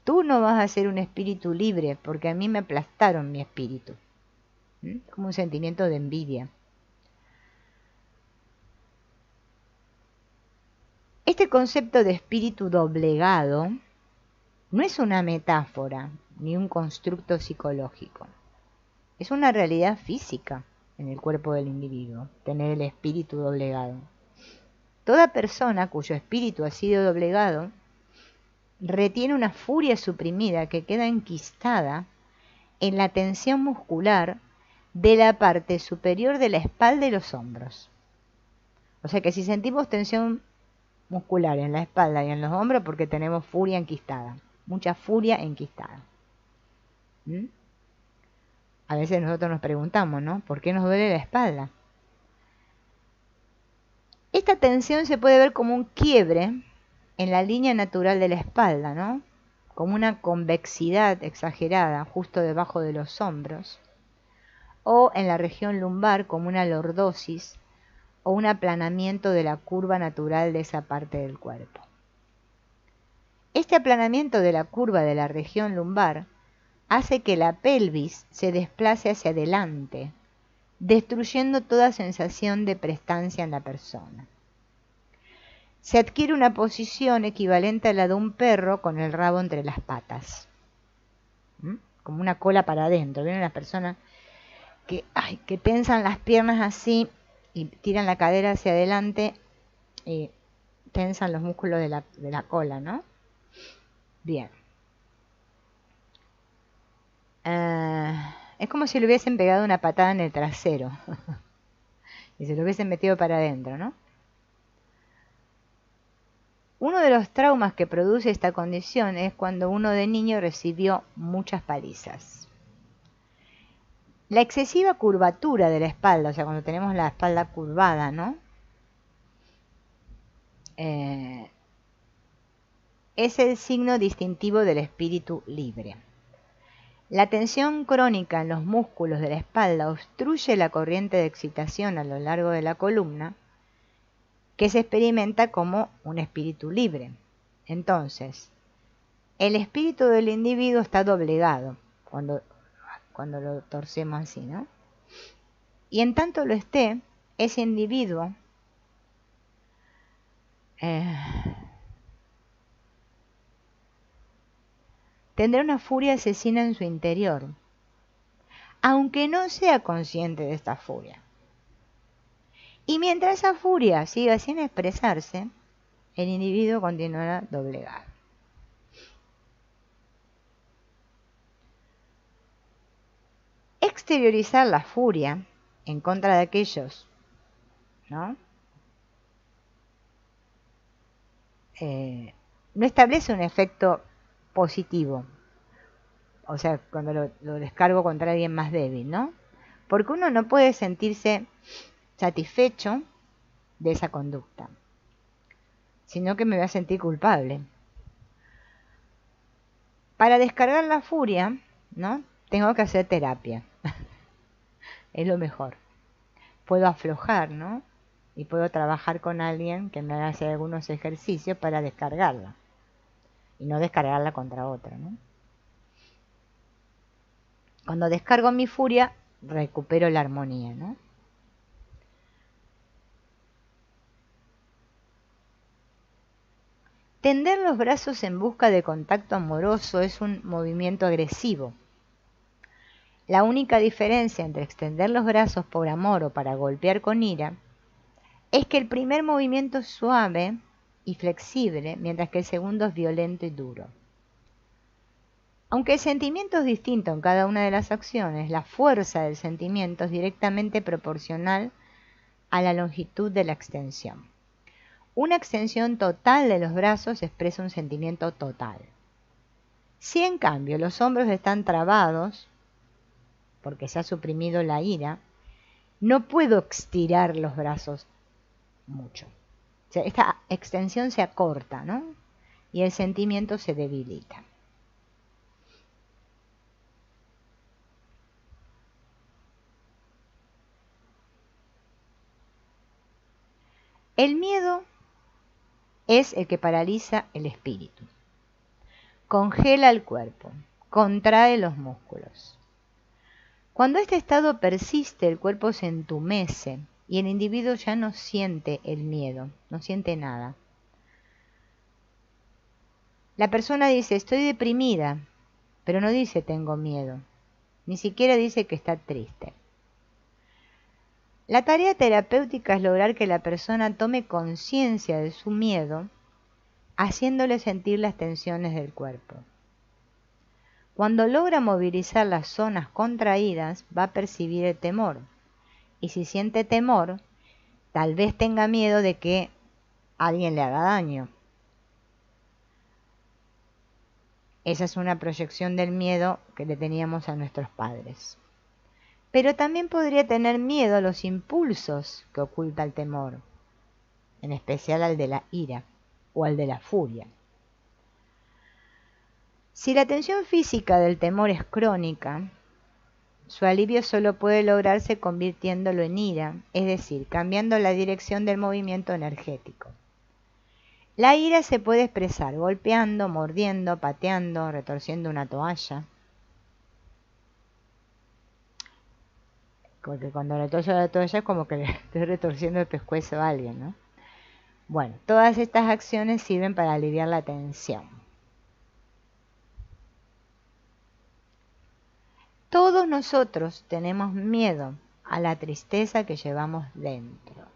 S1: tú no vas a ser un espíritu libre porque a mí me aplastaron mi espíritu. Como un sentimiento de envidia. Este concepto de espíritu doblegado no es una metáfora ni un constructo psicológico. Es una realidad física en el cuerpo del individuo, tener el espíritu doblegado. Toda persona cuyo espíritu ha sido doblegado retiene una furia suprimida que queda enquistada en la tensión muscular de la parte superior de la espalda y los hombros. O sea que si sentimos tensión muscular en la espalda y en los hombros, porque tenemos furia enquistada, mucha furia enquistada. A veces nosotros nos preguntamos, ¿no? ¿Por qué nos duele la espalda? Esta tensión se puede ver como un quiebre en la línea natural de la espalda, ¿no? Como una convexidad exagerada justo debajo de los hombros, o en la región lumbar como una lordosis o un aplanamiento de la curva natural de esa parte del cuerpo. Este aplanamiento de la curva de la región lumbar hace que la pelvis se desplace hacia adelante, destruyendo toda sensación de prestancia en la persona. Se adquiere una posición equivalente a la de un perro con el rabo entre las patas, como una cola para adentro. Vienen las personas que tensan las piernas así y tiran la cadera hacia adelante y tensan los músculos de la cola, ¿no? Bien. Es como si le hubiesen pegado una patada en el trasero y se lo hubiesen metido para adentro, ¿no? Uno de los traumas que produce esta condición es cuando uno de niño recibió muchas palizas. La excesiva curvatura de la espalda, o sea, cuando tenemos la espalda curvada, ¿no? Es el signo distintivo del espíritu libre. La tensión crónica en los músculos de la espalda obstruye la corriente de excitación a lo largo de la columna, que se experimenta como un espíritu libre. Entonces, el espíritu del individuo está doblegado cuando lo torcemos así, ¿no? Y en tanto lo esté, ese individuo tendrá una furia asesina en su interior, aunque no sea consciente de esta furia. Y mientras esa furia siga sin expresarse, el individuo continuará doblegado. Exteriorizar la furia en contra de aquellos, ¿no? No establece un efecto positivo. O sea, cuando lo descargo contra alguien más débil, ¿no? Porque uno no puede sentirse satisfecho de esa conducta, sino que me voy a sentir culpable. Para descargar la furia, ¿no? Tengo que hacer terapia. Es lo mejor. Puedo aflojar, ¿no? Y puedo trabajar con alguien que me haga hacer algunos ejercicios para descargarla. Y no descargarla contra otra, ¿no? Cuando descargo mi furia, recupero la armonía, ¿no? Tender los brazos en busca de contacto amoroso es un movimiento agresivo. La única diferencia entre extender los brazos por amor o para golpear con ira es que el primer movimiento es suave y flexible, mientras que el segundo es violento y duro. Aunque el sentimiento es distinto en cada una de las acciones, la fuerza del sentimiento es directamente proporcional a la longitud de la extensión. Una extensión total de los brazos expresa un sentimiento total. Si en cambio los hombros están trabados, porque se ha suprimido la ira, no puedo estirar los brazos mucho. O sea, esta extensión se acorta, ¿no? Y el sentimiento se debilita. El miedo es el que paraliza el espíritu. congela el cuerpo, contrae los músculos. Cuando este estado persiste, el cuerpo se entumece y el individuo ya no siente el miedo, no siente nada. La persona dice, estoy deprimida, pero no dice tengo miedo, ni siquiera dice que está triste. La tarea terapéutica es lograr que la persona tome conciencia de su miedo, haciéndole sentir las tensiones del cuerpo. Cuando logra movilizar las zonas contraídas, va a percibir el temor. Y si siente temor, tal vez tenga miedo de que alguien le haga daño. Esa es una proyección del miedo que le teníamos a nuestros padres. Pero también podría tener miedo a los impulsos que oculta el temor, en especial al de la ira o al de la furia. Si la tensión física del temor es crónica, su alivio solo puede lograrse convirtiéndolo en ira, es decir, cambiando la dirección del movimiento energético. La ira se puede expresar golpeando, mordiendo, pateando, retorciendo una toalla. Porque cuando retorzo la toalla es como que le estoy retorciendo el pescuezo a alguien, ¿no? Bueno, todas estas acciones sirven para aliviar la tensión. Todos nosotros tenemos miedo a la tristeza que llevamos dentro.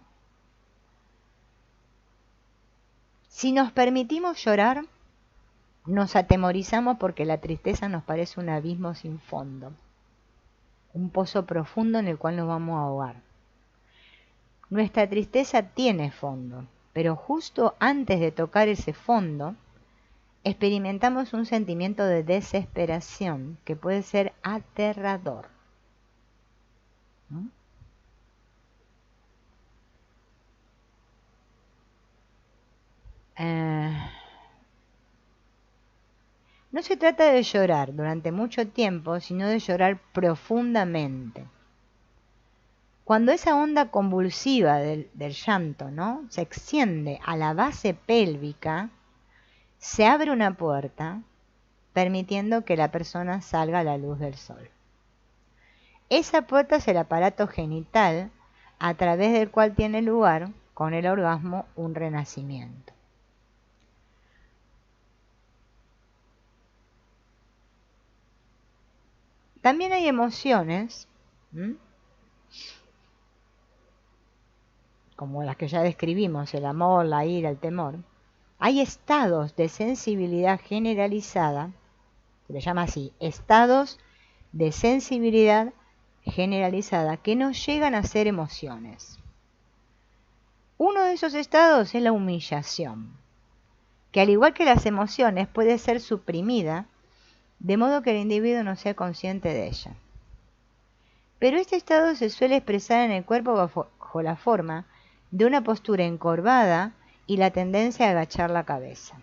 S1: Si nos permitimos llorar, nos atemorizamos porque la tristeza nos parece un abismo sin fondo, un pozo profundo en el cual nos vamos a ahogar. Nuestra tristeza tiene fondo, pero justo antes de tocar ese fondo, experimentamos un sentimiento de desesperación que puede ser aterrador. ¿No? No se trata de llorar durante mucho tiempo, sino de llorar profundamente. Cuando esa onda convulsiva del llanto, ¿no?, se extiende a la base pélvica, se abre una puerta, permitiendo que la persona salga a la luz del sol. Esa puerta es el aparato genital, a través del cual tiene lugar, con el orgasmo, un renacimiento. También hay emociones, como las que ya describimos, el amor, la ira, el temor. Hay estados de sensibilidad generalizada, se le llama así, estados de sensibilidad generalizada, que no llegan a ser emociones. Uno de esos estados es la humillación, que al igual que las emociones puede ser suprimida, de modo que el individuo no sea consciente de ella. Pero este estado se suele expresar en el cuerpo bajo la forma de una postura encorvada y la tendencia a agachar la cabeza.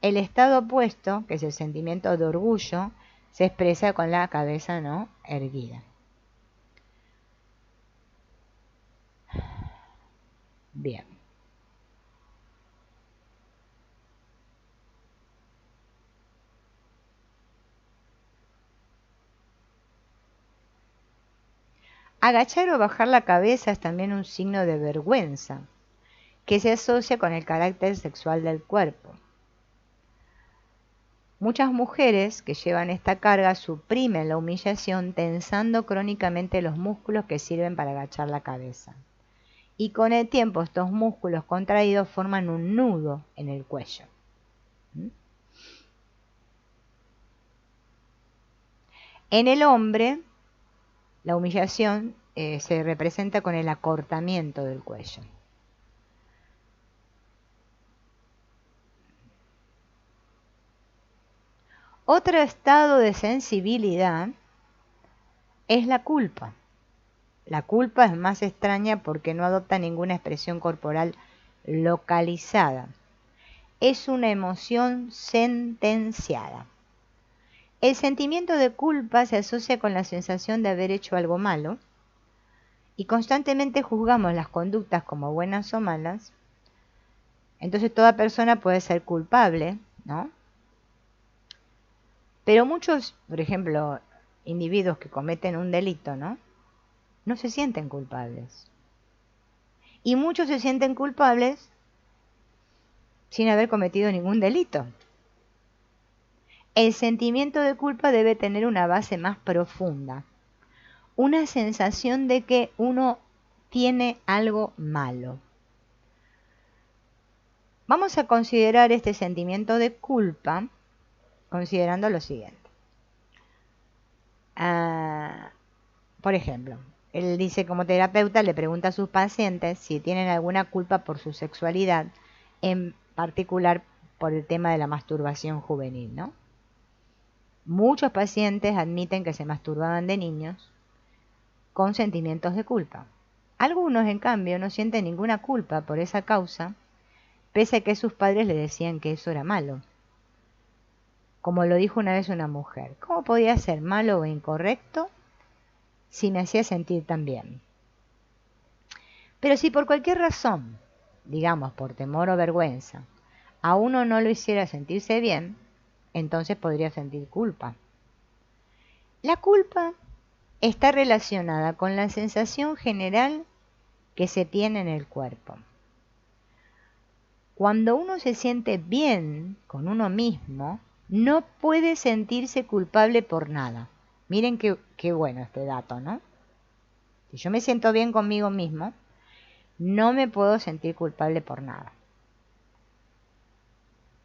S1: El estado opuesto, que es el sentimiento de orgullo, se expresa con la cabeza no erguida. Bien. Agachar o bajar la cabeza es también un signo de vergüenza, que se asocia con el carácter sexual del cuerpo. Muchas mujeres que llevan esta carga suprimen la humillación tensando crónicamente los músculos que sirven para agachar la cabeza. Y con el tiempo estos músculos contraídos forman un nudo en el cuello. En el hombre, la humillación se representa con el acortamiento del cuello. Otro estado de sensibilidad es la culpa. La culpa es más extraña porque no adopta ninguna expresión corporal localizada. Es una emoción sentenciada. El sentimiento de culpa se asocia con la sensación de haber hecho algo malo y constantemente juzgamos las conductas como buenas o malas. Entonces toda persona puede ser culpable, ¿no?, Pero muchos, por ejemplo, individuos que cometen un delito, ¿no? No se sienten culpables. Y muchos se sienten culpables sin haber cometido ningún delito. El sentimiento de culpa debe tener una base más profunda, una sensación de que uno tiene algo malo. Vamos a considerar este sentimiento de culpa considerando lo siguiente. Por ejemplo, él dice, como terapeuta le pregunta a sus pacientes si tienen alguna culpa por su sexualidad, en particular por el tema de la masturbación juvenil, ¿no? Muchos pacientes admiten que se masturbaban de niños con sentimientos de culpa. Algunos, en cambio, no sienten ninguna culpa por esa causa, pese a que sus padres le decían que eso era malo. Como lo dijo una vez una mujer, ¿cómo podía ser malo o incorrecto si me hacía sentir tan bien? Pero si por cualquier razón, digamos por temor o vergüenza, a uno no lo hiciera sentirse bien, entonces podría sentir culpa. La culpa está relacionada con la sensación general que se tiene en el cuerpo. Cuando uno se siente bien con uno mismo, no puede sentirse culpable por nada. Miren qué bueno este dato, ¿no? Si yo me siento bien conmigo mismo, no me puedo sentir culpable por nada.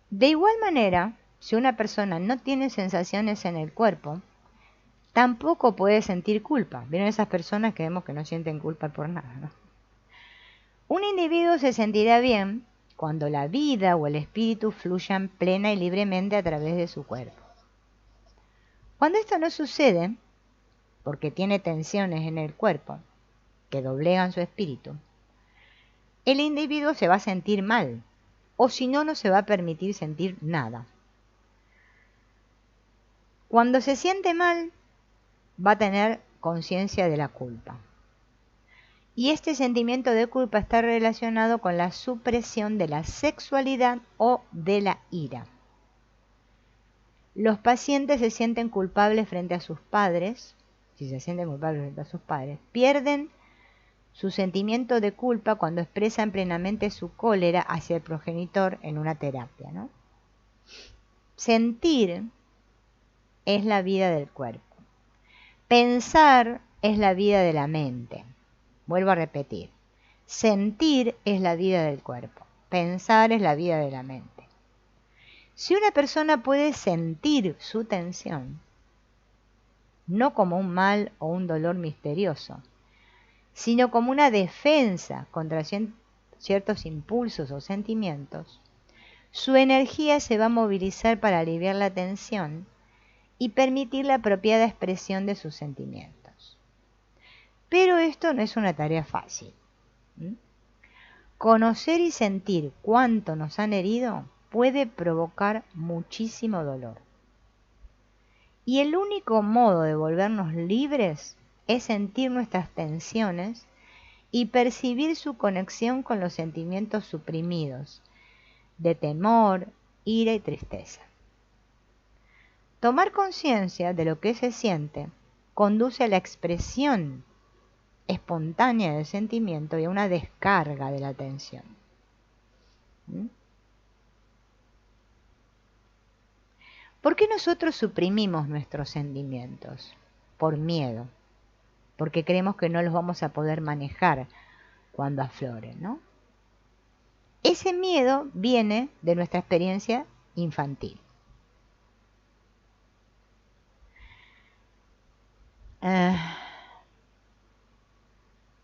S1: De igual manera, si una persona no tiene sensaciones en el cuerpo, tampoco puede sentir culpa. ¿Vieron esas personas que vemos que no sienten culpa por nada, ¿no? Un individuo se sentirá bien cuando la vida o el espíritu fluyan plena y libremente a través de su cuerpo. Cuando esto no sucede, porque tiene tensiones en el cuerpo que doblegan su espíritu, el individuo se va a sentir mal, o si no, no se va a permitir sentir nada. Cuando se siente mal, va a tener conciencia de la culpa. Y este sentimiento de culpa está relacionado con la supresión de la sexualidad o de la ira. Los pacientes se sienten culpables frente a sus padres, si se sienten culpables frente a sus padres, pierden su sentimiento de culpa cuando expresan plenamente su cólera hacia el progenitor en una terapia, ¿no? Sentir es la vida del cuerpo. Pensar es la vida de la mente. Vuelvo a repetir. Sentir es la vida del cuerpo. Pensar es la vida de la mente. Si una persona puede sentir su tensión, no como un mal o un dolor misterioso, sino como una defensa contra ciertos impulsos o sentimientos, su energía se va a movilizar para aliviar la tensión y permitir la apropiada expresión de sus sentimientos. Pero esto no es una tarea fácil. Conocer y sentir cuánto nos han herido puede provocar muchísimo dolor. Y el único modo de volvernos libres es sentir nuestras tensiones y percibir su conexión con los sentimientos suprimidos, de temor, ira y tristeza. Tomar conciencia de lo que se siente conduce a la expresión espontánea del sentimiento y a una descarga de la tensión. ¿Por qué nosotros suprimimos nuestros sentimientos? Por miedo, porque creemos que no los vamos a poder manejar cuando afloren, ¿no? Ese miedo viene de nuestra experiencia infantil.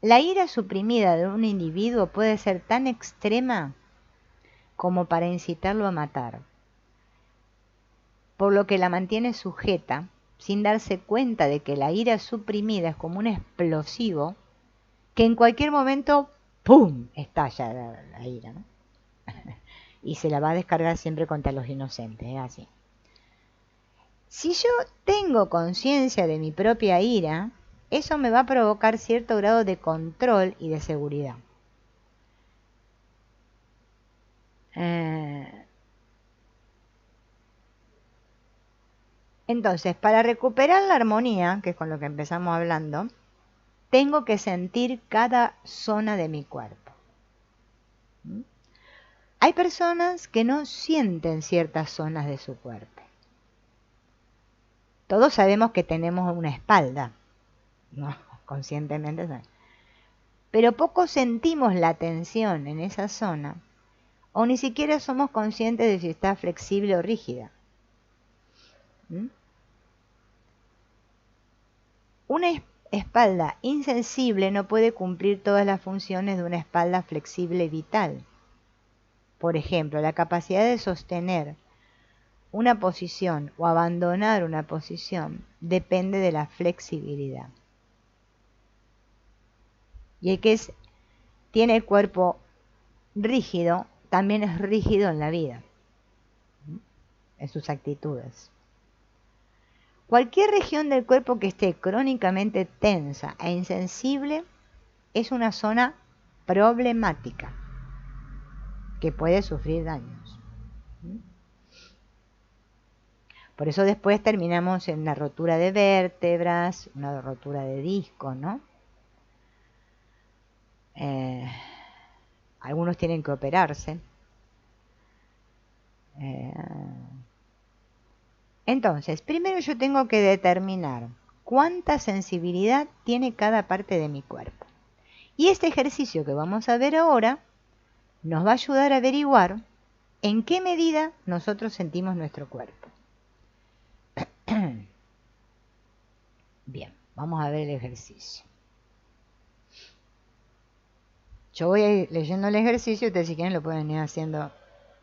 S1: La ira suprimida de un individuo puede ser tan extrema como para incitarlo a matar, por lo que la mantiene sujeta sin darse cuenta de que la ira suprimida es como un explosivo que en cualquier momento ¡pum!, estalla la ira, ¿no? Y se la va a descargar siempre contra los inocentes, es así. Si yo tengo conciencia de mi propia ira, eso me va a provocar cierto grado de control y de seguridad. Entonces, para recuperar la armonía, que es con lo que empezamos hablando, tengo que sentir cada zona de mi cuerpo. ¿Mm? Hay personas que no sienten ciertas zonas de su cuerpo. Todos sabemos que tenemos una espalda, ¿no? Conscientemente. Pero poco sentimos la tensión en esa zona, o ni siquiera somos conscientes de si está flexible o rígida. ¿Mm? Una espalda insensible no puede cumplir todas las funciones de una espalda flexible y vital. Por ejemplo, la capacidad de sostener una posición o abandonar una posición depende de la flexibilidad. Y el que tiene el cuerpo rígido, también es rígido en la vida, en sus actitudes. Cualquier región del cuerpo que esté crónicamente tensa e insensible es una zona problemática que puede sufrir daños. Por eso después terminamos en una rotura de vértebras, una rotura de discos, ¿no? Algunos tienen que operarse. Entonces, primero yo tengo que determinar cuánta sensibilidad tiene cada parte de mi cuerpo. Y este ejercicio que vamos a ver ahora nos va a ayudar a averiguar en qué medida nosotros sentimos nuestro cuerpo. Bien, vamos a ver el ejercicio. Yo voy a ir leyendo el ejercicio, ustedes si quieren lo pueden ir haciendo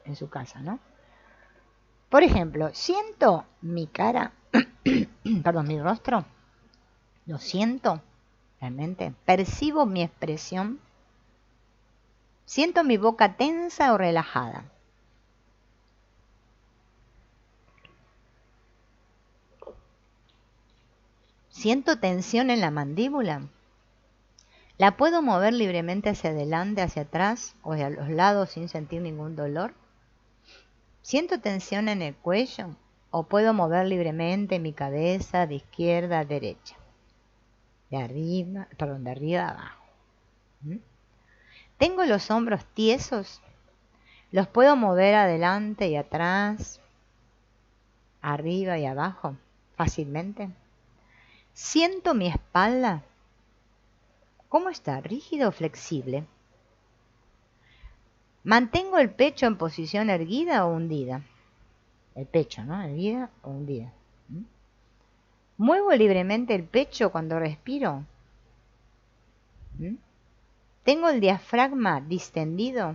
S1: en su casa, ¿no? Por ejemplo, siento mi cara, perdón, mi rostro, lo siento realmente, percibo mi expresión, siento mi boca tensa o relajada. Siento tensión en la mandíbula. ¿La puedo mover libremente hacia adelante, hacia atrás o hacia los lados sin sentir ningún dolor? ¿Siento tensión en el cuello o puedo mover libremente mi cabeza de izquierda a derecha? De arriba a abajo. ¿Tengo los hombros tiesos? ¿Los puedo mover adelante y atrás, arriba y abajo fácilmente? ¿Siento mi espalda? ¿Cómo está? ¿Rígido o flexible? ¿Mantengo el pecho en posición erguida o hundida? El pecho, ¿no? Erguida o hundida. ¿Muevo libremente el pecho cuando respiro? ¿Tengo el diafragma distendido?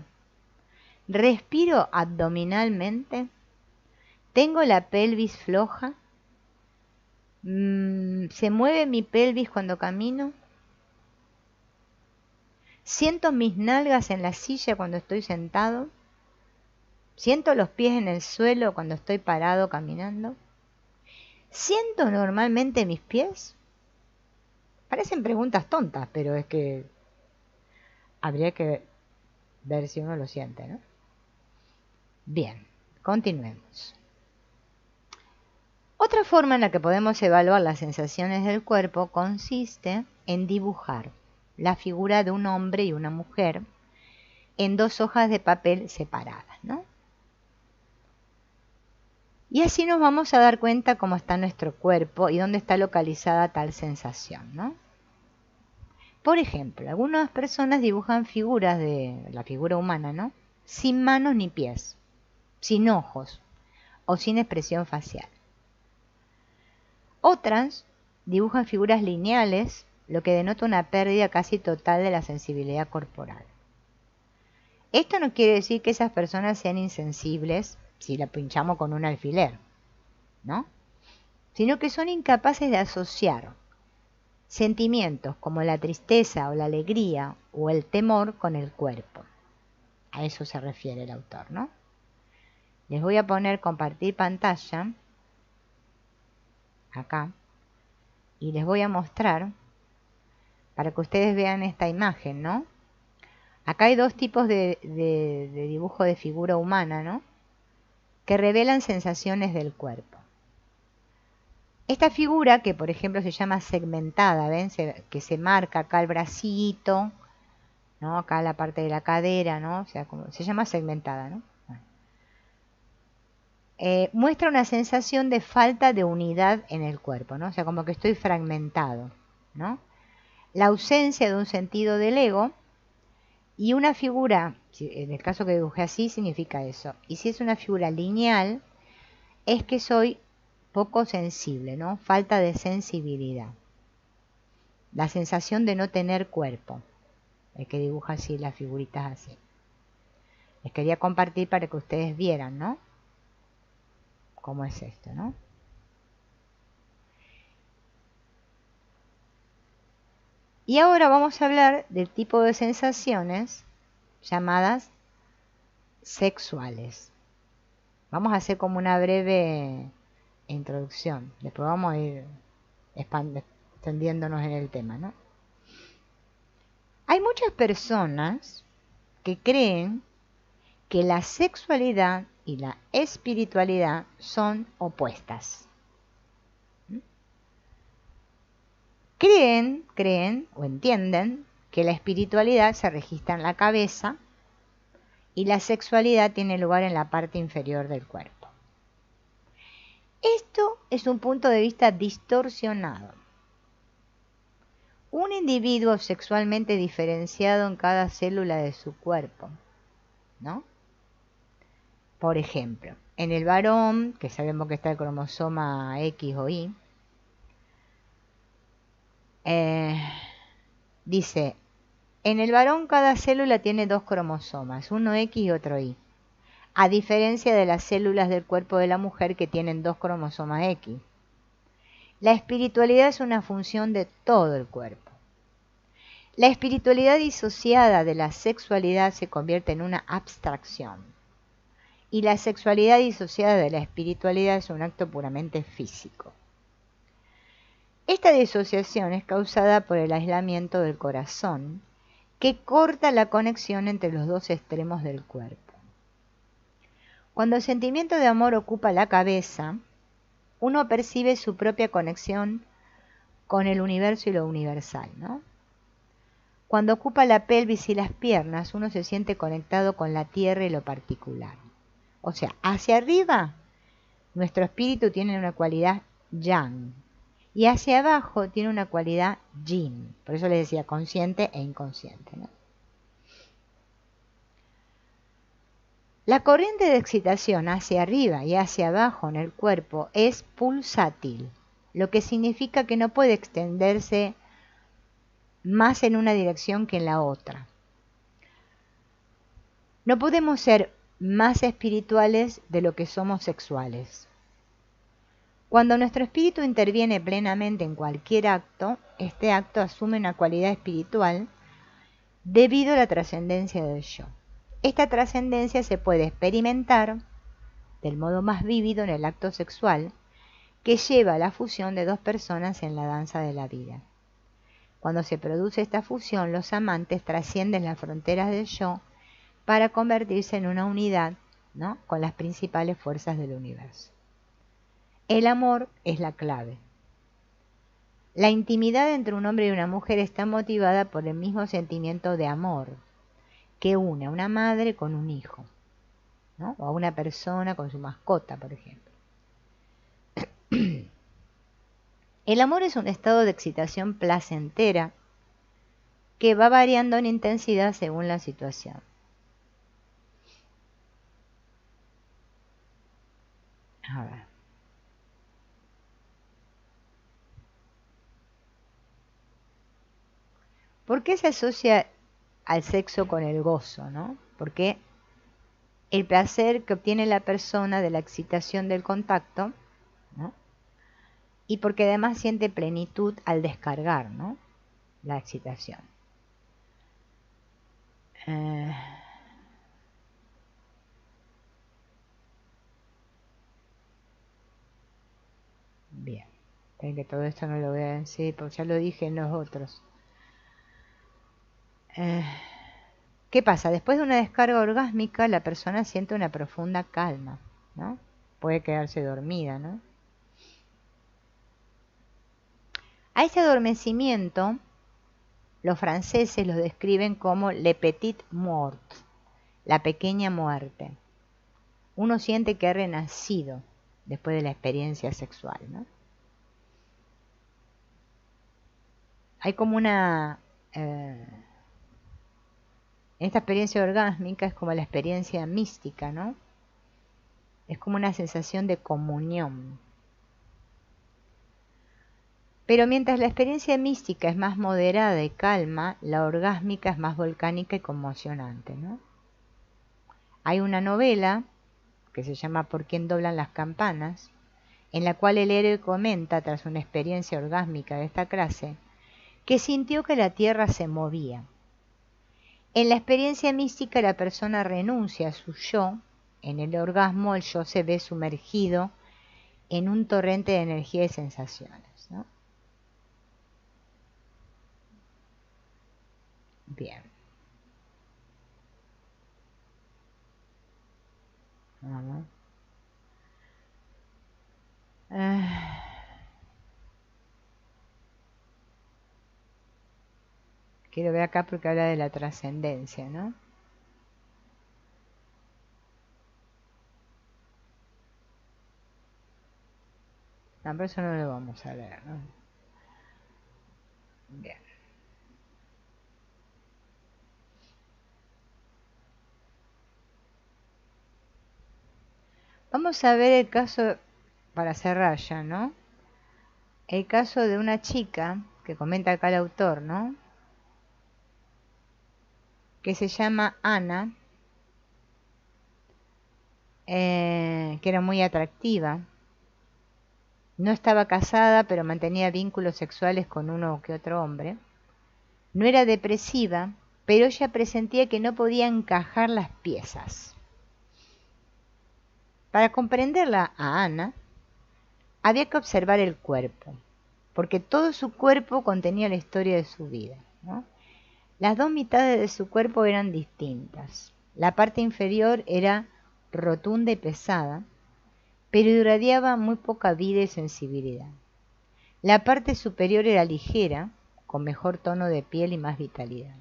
S1: ¿Respiro abdominalmente? ¿Tengo la pelvis floja? ¿Se mueve mi pelvis cuando camino? ¿Siento mis nalgas en la silla cuando estoy sentado? ¿Siento los pies en el suelo cuando estoy parado caminando? ¿Siento normalmente mis pies? Parecen preguntas tontas, pero es que habría que ver si uno lo siente, ¿no? Bien, continuemos. Otra forma en la que podemos evaluar las sensaciones del cuerpo consiste en dibujar la figura de un hombre y una mujer en dos hojas de papel separadas, ¿no? Y así nos vamos a dar cuenta cómo está nuestro cuerpo y dónde está localizada tal sensación, ¿no? Por ejemplo, algunas personas dibujan figuras de la figura humana, ¿no? Sin manos ni pies, sin ojos o sin expresión facial. Otras dibujan figuras lineales, lo que denota una pérdida casi total de la sensibilidad corporal. Esto no quiere decir que esas personas sean insensibles si la pinchamos con un alfiler, ¿no? Sino que son incapaces de asociar sentimientos como la tristeza o la alegría o el temor con el cuerpo. A eso se refiere el autor, ¿no? Les voy a poner compartir pantalla acá y les voy a mostrar para que ustedes vean esta imagen, ¿no? Acá hay dos tipos de dibujo de figura humana, ¿no? Que revelan sensaciones del cuerpo. Esta figura, que por ejemplo se llama segmentada, ¿ven? Que se marca acá el bracito, ¿no? Acá la parte de la cadera, ¿no? O sea, como, se llama segmentada, ¿no? Muestra una sensación de falta de unidad en el cuerpo, ¿no? O sea, como que estoy fragmentado, ¿no? La ausencia de un sentido del ego y una figura, en el caso que dibujé así, significa eso. Y si es una figura lineal, es que soy poco sensible, ¿no? Falta de sensibilidad. La sensación de no tener cuerpo. El que dibuja así las figuritas así. Les quería compartir para que ustedes vieran, ¿no? Cómo es esto, ¿no? Y ahora vamos a hablar del tipo de sensaciones llamadas sexuales. Vamos a hacer como una breve introducción. Después vamos a ir extendiéndonos en el tema, ¿no? Hay muchas personas que creen que la sexualidad y la espiritualidad son opuestas. Creen o entienden que la espiritualidad se registra en la cabeza y la sexualidad tiene lugar en la parte inferior del cuerpo. Esto es un punto de vista distorsionado. Un individuo sexualmente diferenciado en cada célula de su cuerpo, ¿no? Por ejemplo, en el varón, que sabemos que está el cromosoma X o Y, dice, en el varón cada célula tiene dos cromosomas, uno X y otro Y, a diferencia de las células del cuerpo de la mujer que tienen dos cromosomas X. La espiritualidad es una función de todo el cuerpo. La espiritualidad disociada de la sexualidad se convierte en una abstracción. Y la sexualidad disociada de la espiritualidad es un acto puramente físico. Esta disociación es causada por el aislamiento del corazón, que corta la conexión entre los dos extremos del cuerpo. Cuando el sentimiento de amor ocupa la cabeza, uno percibe su propia conexión con el universo y lo universal, ¿no? Cuando ocupa la pelvis y las piernas, uno se siente conectado con la tierra y lo particular. O sea, hacia arriba, nuestro espíritu tiene una cualidad yang. Y hacia abajo tiene una cualidad yin. Por eso les decía consciente e inconsciente, ¿no? La corriente de excitación hacia arriba y hacia abajo en el cuerpo es pulsátil, lo que significa que no puede extenderse más en una dirección que en la otra. No podemos ser más espirituales de lo que somos sexuales. Cuando nuestro espíritu interviene plenamente en cualquier acto, este acto asume una cualidad espiritual debido a la trascendencia del yo. Esta trascendencia se puede experimentar del modo más vívido en el acto sexual, que lleva a la fusión de dos personas en la danza de la vida. Cuando se produce esta fusión, los amantes trascienden las fronteras del yo para convertirse en una unidad, ¿no?, con las principales fuerzas del universo. El amor es la clave. La intimidad entre un hombre y una mujer está motivada por el mismo sentimiento de amor que une a una madre con un hijo, ¿no?, o a una persona con su mascota, por ejemplo. El amor es un estado de excitación placentera que va variando en intensidad según la situación. A ver. ¿Por qué se asocia al sexo con el gozo, ¿no? Porque el placer que obtiene la persona de la excitación del contacto, ¿no?, y porque además siente plenitud al descargar, ¿no?, la excitación. Bien, ven que todo esto no lo voy a decir porque ya lo dije en los otros. ¿Qué pasa? Después de una descarga orgásmica, la persona siente una profunda calma, ¿no? Puede quedarse dormida, ¿no? A ese adormecimiento los franceses lo describen como le petit mort, la pequeña muerte. Uno siente que ha renacido después de la experiencia sexual, ¿no? Hay como esta experiencia orgásmica es como la experiencia mística, ¿no? Es como una sensación de comunión. Pero mientras la experiencia mística es más moderada y calma, la orgásmica es más volcánica y conmocionante, ¿no? Hay una novela que se llama ¿Por quién doblan las campanas?, en la cual el héroe comenta, tras una experiencia orgásmica de esta clase, que sintió que la tierra se movía. En la experiencia mística la persona renuncia a su yo. En el orgasmo el yo se ve sumergido en un torrente de energía y sensaciones, ¿no? Bien. Vamos. Quiero ver acá porque habla de la trascendencia, ¿no? No, pero eso no lo vamos a leer, ¿no? Bien. Vamos a ver el caso, para cerrar ya, ¿no? El caso de una chica, que comenta acá el autor, ¿no? Que se llama Ana, que era muy atractiva. No estaba casada, pero mantenía vínculos sexuales con uno que otro hombre. No era depresiva, pero ella presentía que no podía encajar las piezas. Para comprenderla a Ana, había que observar el cuerpo, porque todo su cuerpo contenía la historia de su vida, ¿no? Las dos mitades de su cuerpo eran distintas. La parte inferior era rotunda y pesada, pero irradiaba muy poca vida y sensibilidad. La parte superior era ligera, con mejor tono de piel y más vitalidad.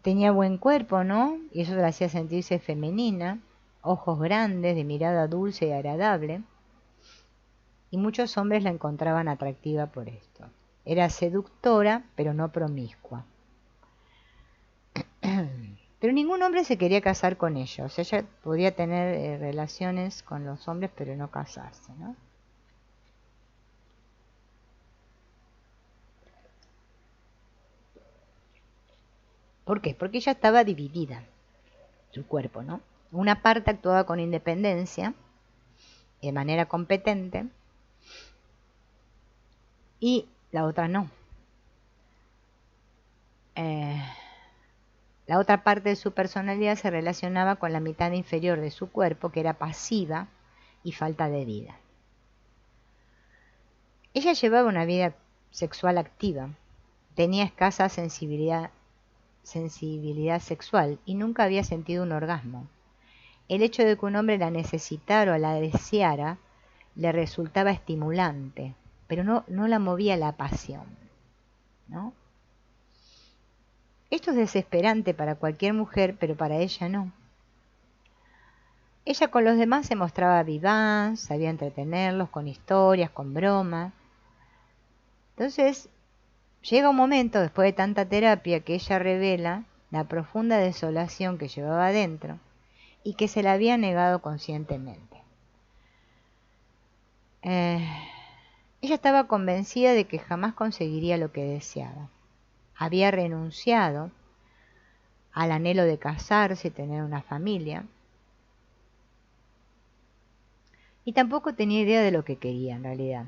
S1: Tenía buen cuerpo, ¿no? Y eso la hacía sentirse femenina, ojos grandes, de mirada dulce y agradable, y muchos hombres la encontraban atractiva por esto. Era seductora, pero no promiscua. Pero ningún hombre se quería casar con ella. O sea, ella podía tener relaciones con los hombres, pero no casarse, ¿no? ¿Por qué? Porque ella estaba dividida, su cuerpo, ¿no? Una parte actuaba con independencia, de manera competente, y la otra no. La otra parte de su personalidad se relacionaba con la mitad inferior de su cuerpo, que era pasiva y falta de vida. Ella llevaba una vida sexual activa, tenía escasa sensibilidad sexual y nunca había sentido un orgasmo. El hecho de que un hombre la necesitara o la deseara le resultaba estimulante, pero no la movía la pasión, ¿no? Esto es desesperante para cualquier mujer, pero para ella no. Ella con los demás se mostraba vivaz, sabía entretenerlos con historias, con bromas. Entonces, llega un momento, después de tanta terapia, que ella revela la profunda desolación que llevaba adentro y que se la había negado conscientemente. Ella estaba convencida de que jamás conseguiría lo que deseaba. Había renunciado al anhelo de casarse y tener una familia, y tampoco tenía idea de lo que quería en realidad.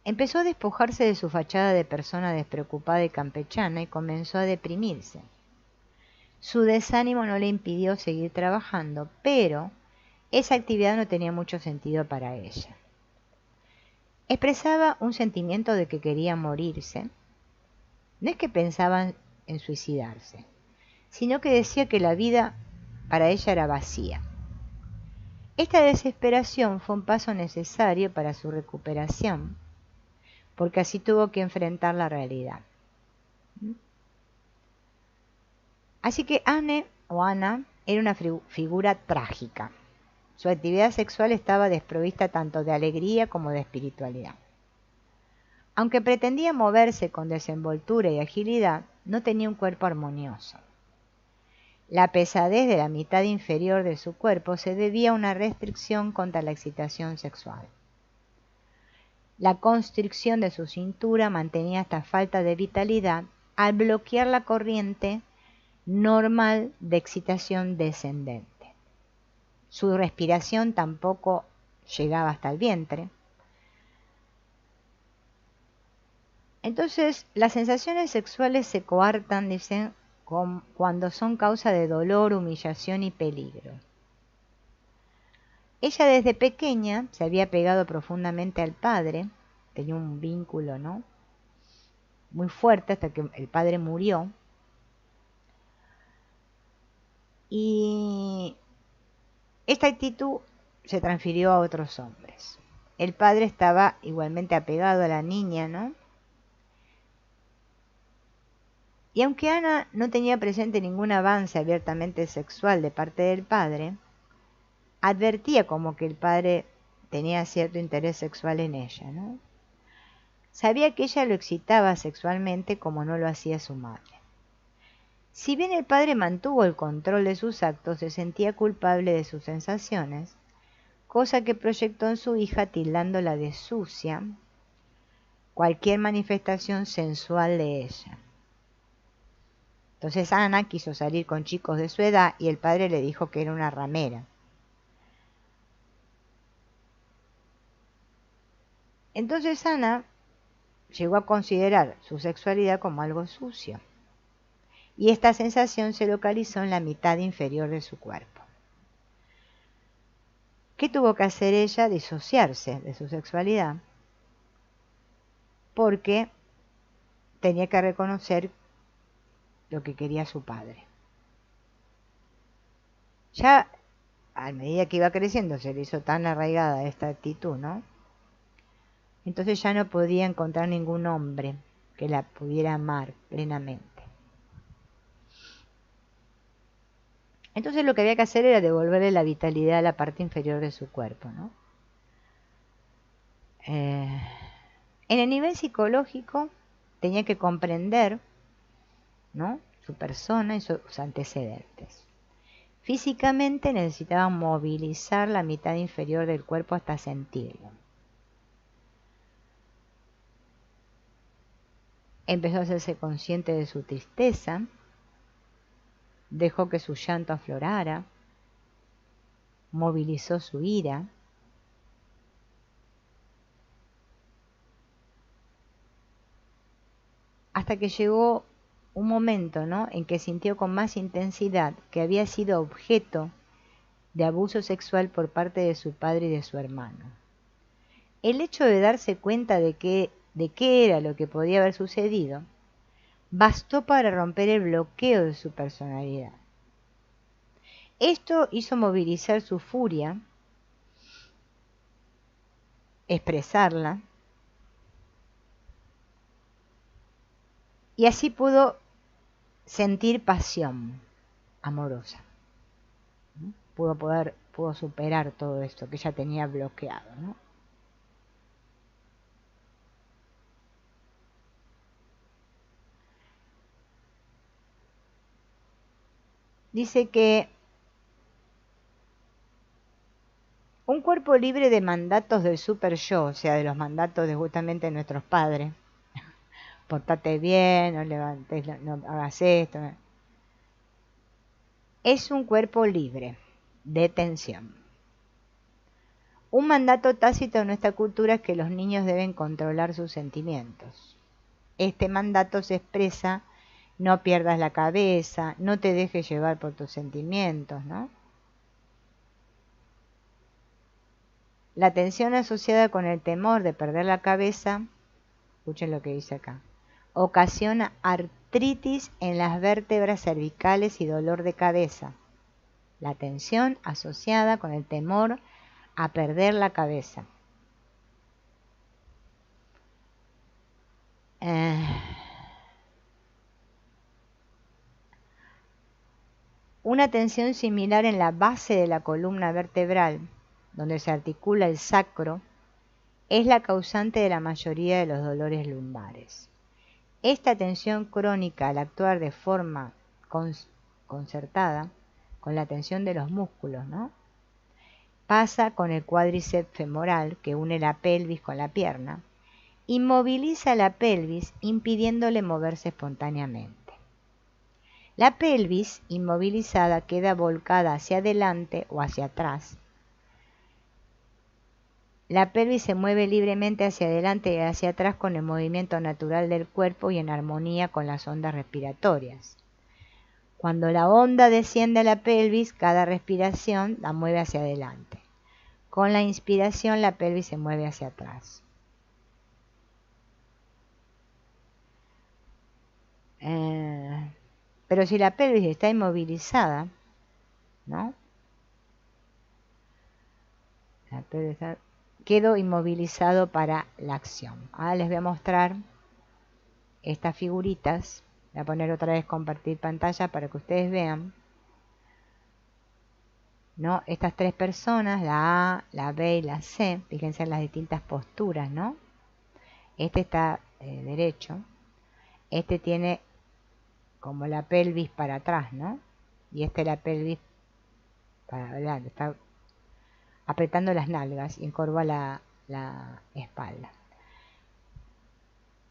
S1: Empezó a despojarse de su fachada de persona despreocupada y campechana y comenzó a deprimirse. Su desánimo no le impidió seguir trabajando, pero esa actividad no tenía mucho sentido para ella. Expresaba un sentimiento de que quería morirse. No es que pensaba en suicidarse, sino que decía que la vida para ella era vacía. Esta desesperación fue un paso necesario para su recuperación, porque así tuvo que enfrentar la realidad. Así que Anne o Ana era una figura trágica. Su actividad sexual estaba desprovista tanto de alegría como de espiritualidad. Aunque pretendía moverse con desenvoltura y agilidad, no tenía un cuerpo armonioso. La pesadez de la mitad inferior de su cuerpo se debía a una restricción contra la excitación sexual. La constricción de su cintura mantenía esta falta de vitalidad al bloquear la corriente normal de excitación descendente. Su respiración tampoco llegaba hasta el vientre. Entonces, las sensaciones sexuales se coartan, dicen, cuando son causa de dolor, humillación y peligro. Ella desde pequeña se había pegado profundamente al padre, tenía un vínculo, ¿no?, muy fuerte hasta que el padre murió. Y esta actitud se transfirió a otros hombres. El padre estaba igualmente apegado a la niña, ¿no? Y aunque Ana no tenía presente ningún avance abiertamente sexual de parte del padre, advertía como que el padre tenía cierto interés sexual en ella, ¿no? Sabía que ella lo excitaba sexualmente como no lo hacía su madre. Si bien el padre mantuvo el control de sus actos, se sentía culpable de sus sensaciones, cosa que proyectó en su hija tildándola de sucia cualquier manifestación sensual de ella. Entonces Ana quiso salir con chicos de su edad y el padre le dijo que era una ramera. Entonces Ana llegó a considerar su sexualidad como algo sucio, y esta sensación se localizó en la mitad inferior de su cuerpo. ¿Qué tuvo que hacer ella? Disociarse de su sexualidad, porque tenía que reconocer lo que quería su padre. Ya a medida que iba creciendo se le hizo tan arraigada esta actitud, ¿no? Entonces ya no podía encontrar ningún hombre que la pudiera amar plenamente. Entonces lo que había que hacer era devolverle la vitalidad a la parte inferior de su cuerpo, ¿no? En el nivel psicológico tenía que comprender, ¿no?, su persona y sus antecedentes. Físicamente necesitaba movilizar la mitad inferior del cuerpo hasta sentirlo. Empezó a hacerse consciente de su tristeza, dejó que su llanto aflorara, movilizó su ira, hasta que llegó un momento, ¿no?, en que sintió con más intensidad que había sido objeto de abuso sexual por parte de su padre y de su hermano. El hecho de darse cuenta de qué era lo que podía haber sucedido bastó para romper el bloqueo de su personalidad. Esto hizo movilizar su furia, expresarla, y así pudo sentir pasión amorosa. Pudo superar todo esto que ella tenía bloqueado, ¿no? Dice que un cuerpo libre de mandatos del super yo, o sea, de los mandatos de justamente nuestros padres, portate bien, no levantes, no hagas esto, es un cuerpo libre de tensión. Un mandato tácito en nuestra cultura es que los niños deben controlar sus sentimientos. Este mandato se expresa: no pierdas la cabeza, no te dejes llevar por tus sentimientos, ¿no? La tensión asociada con el temor de perder la cabeza, escuchen lo que dice acá, ocasiona artritis en las vértebras cervicales y dolor de cabeza. la tensión asociada con el temor a perder la cabeza. Una tensión similar en la base de la columna vertebral, donde se articula el sacro, es la causante de la mayoría de los dolores lumbares. Esta tensión crónica, al actuar de forma concertada con la tensión de los músculos, ¿no?, pasa con el cuádriceps femoral, que une la pelvis con la pierna, inmoviliza la pelvis impidiéndole moverse espontáneamente. La pelvis inmovilizada queda volcada hacia adelante o hacia atrás. La pelvis se mueve libremente hacia adelante y hacia atrás con el movimiento natural del cuerpo y en armonía con las ondas respiratorias. Cuando la onda desciende a la pelvis, cada respiración la mueve hacia adelante. Con la inspiración, la pelvis se mueve hacia atrás. Pero si la pelvis está inmovilizada, ¿no? La pelvis quedó inmovilizado para la acción. Ahora les voy a mostrar estas figuritas. Voy a poner otra vez compartir pantalla para que ustedes vean, ¿no?, estas tres personas, la A, la B y la C. Fíjense en las distintas posturas, ¿no? Este está derecho. Este tiene como la pelvis para atrás, ¿no? Y este la pelvis para adelante. Está apretando las nalgas y encorva la espalda.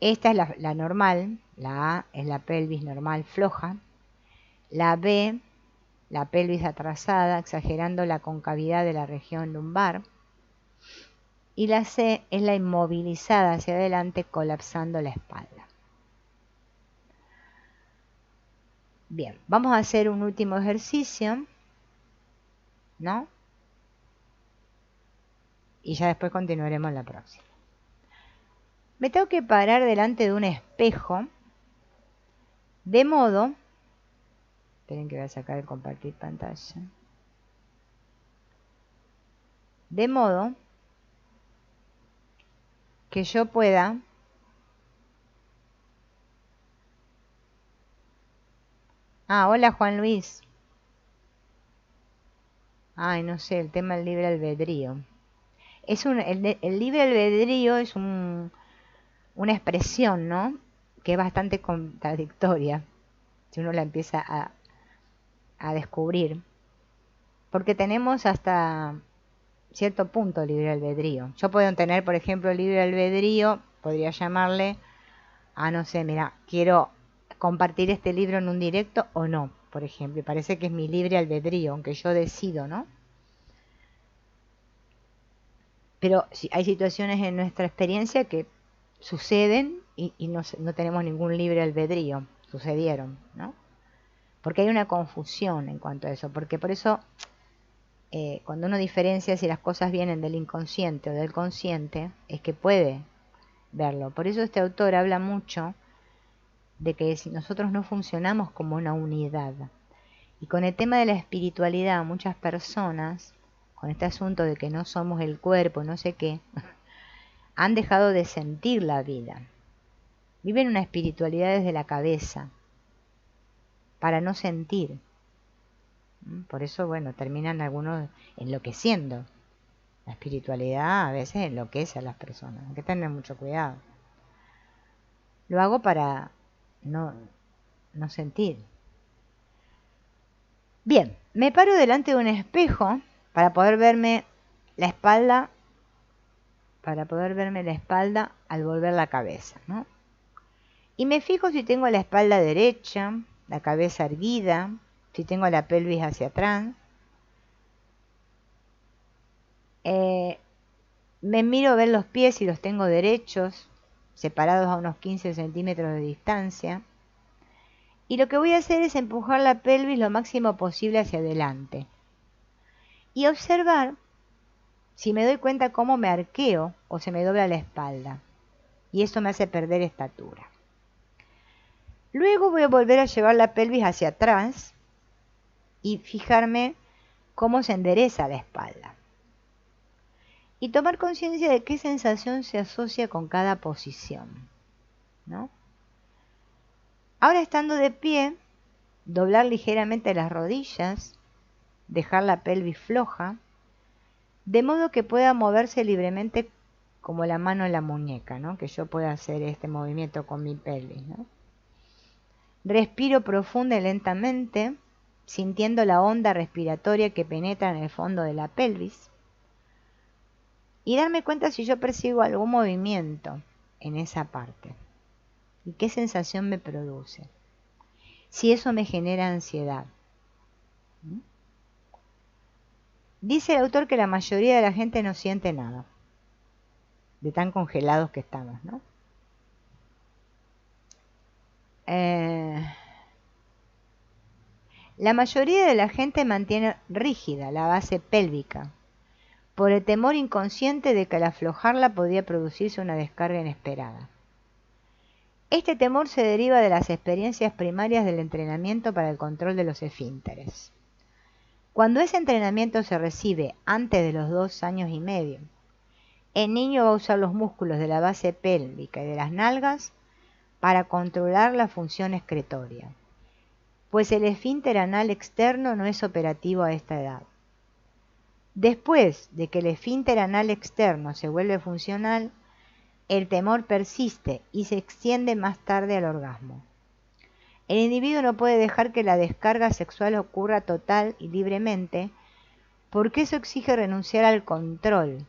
S1: Esta es la normal. La A es la pelvis normal floja. La B, la pelvis atrasada, exagerando la concavidad de la región lumbar. Y la C es la inmovilizada hacia adelante, colapsando la espalda. Bien, vamos a hacer un último ejercicio, ¿no? Y ya después continuaremos en la próxima. Me tengo que parar delante de un espejo, de modo, esperen que voy a sacar el compartir pantalla, de modo que yo pueda hola Juan Luis. Ay, no sé, el tema del libre albedrío. El libre albedrío es una expresión, ¿no?, que es bastante contradictoria si uno la empieza a descubrir, porque tenemos hasta cierto punto libre albedrío. Yo puedo tener, por ejemplo, libre albedrío, podría llamarle no sé, mira, quiero compartir este libro en un directo o no, por ejemplo, y parece que es mi libre albedrío, aunque yo decido, ¿no? Pero hay situaciones en nuestra experiencia que suceden y no tenemos ningún libre albedrío, sucedieron, ¿no? Porque hay una confusión en cuanto a eso, porque por eso cuando uno diferencia si las cosas vienen del inconsciente o del consciente, es que puede verlo. Por eso este autor habla mucho de que si nosotros no funcionamos como una unidad. Y con el tema de la espiritualidad, muchas personas, con este asunto de que no somos el cuerpo, no sé qué, han dejado de sentir la vida. Viven una espiritualidad desde la cabeza, para no sentir. Por eso, bueno, terminan algunos enloqueciendo. La espiritualidad a veces enloquece a las personas, hay que tener mucho cuidado. Lo hago para no sentir. Bien, me paro delante de un espejo para poder verme la espalda, al volver la cabeza, ¿no? Y me fijo si tengo la espalda derecha, la cabeza erguida, si tengo la pelvis hacia atrás. Me miro a ver los pies si los tengo derechos, separados a unos 15 centímetros de distancia. Y lo que voy a hacer es empujar la pelvis lo máximo posible hacia adelante. Y observar si me doy cuenta cómo me arqueo o se me dobla la espalda. Y eso me hace perder estatura. Luego voy a volver a llevar la pelvis hacia atrás y fijarme cómo se endereza la espalda. Y tomar conciencia de qué sensación se asocia con cada posición, ¿no? Ahora, estando de pie, doblar ligeramente las rodillas, dejar la pelvis floja, de modo que pueda moverse libremente como la mano en la muñeca, ¿no? Que yo pueda hacer este movimiento con mi pelvis, ¿no? Respiro profunda y lentamente, sintiendo la onda respiratoria que penetra en el fondo de la pelvis, y darme cuenta si yo percibo algún movimiento en esa parte y qué sensación me produce, si eso me genera ansiedad. Dice el autor que la mayoría de la gente no siente nada, de tan congelados que estamos, ¿no? La mayoría de la gente mantiene rígida la base pélvica por el temor inconsciente de que al aflojarla podría producirse una descarga inesperada. Este temor se deriva de las experiencias primarias del entrenamiento para el control de los esfínteres. Cuando ese entrenamiento se recibe antes de los 2 años y medio, el niño va a usar los músculos de la base pélvica y de las nalgas para controlar la función excretoria, pues el esfínter anal externo no es operativo a esta edad. Después de que el esfínter anal externo se vuelve funcional, el temor persiste y se extiende más tarde al orgasmo. El individuo no puede dejar que la descarga sexual ocurra total y libremente, porque eso exige renunciar al control.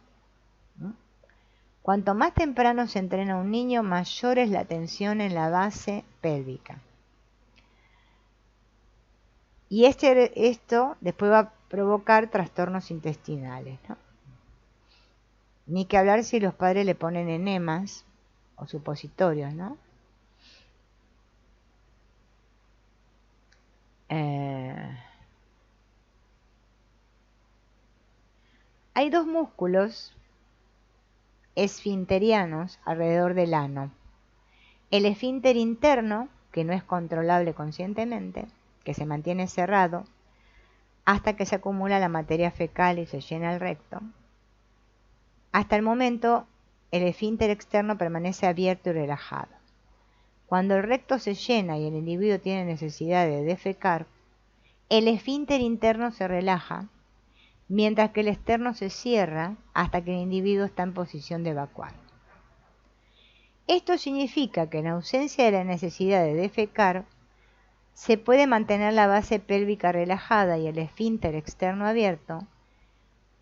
S1: Cuanto más temprano se entrena a un niño, mayor es la tensión en la base pélvica. Y esto después va a provocar trastornos intestinales, ¿no? Ni que hablar si los padres le ponen enemas o supositorios, ¿no? Hay 2 músculos esfinterianos alrededor del ano. El esfínter interno, que no es controlable conscientemente, que se mantiene cerrado hasta que se acumula la materia fecal y se llena el recto. Hasta el momento, el esfínter externo permanece abierto y relajado. Cuando el recto se llena y el individuo tiene necesidad de defecar, el esfínter interno se relaja, mientras que el externo se cierra hasta que el individuo está en posición de evacuar. Esto significa que en ausencia de la necesidad de defecar, se puede mantener la base pélvica relajada y el esfínter externo abierto,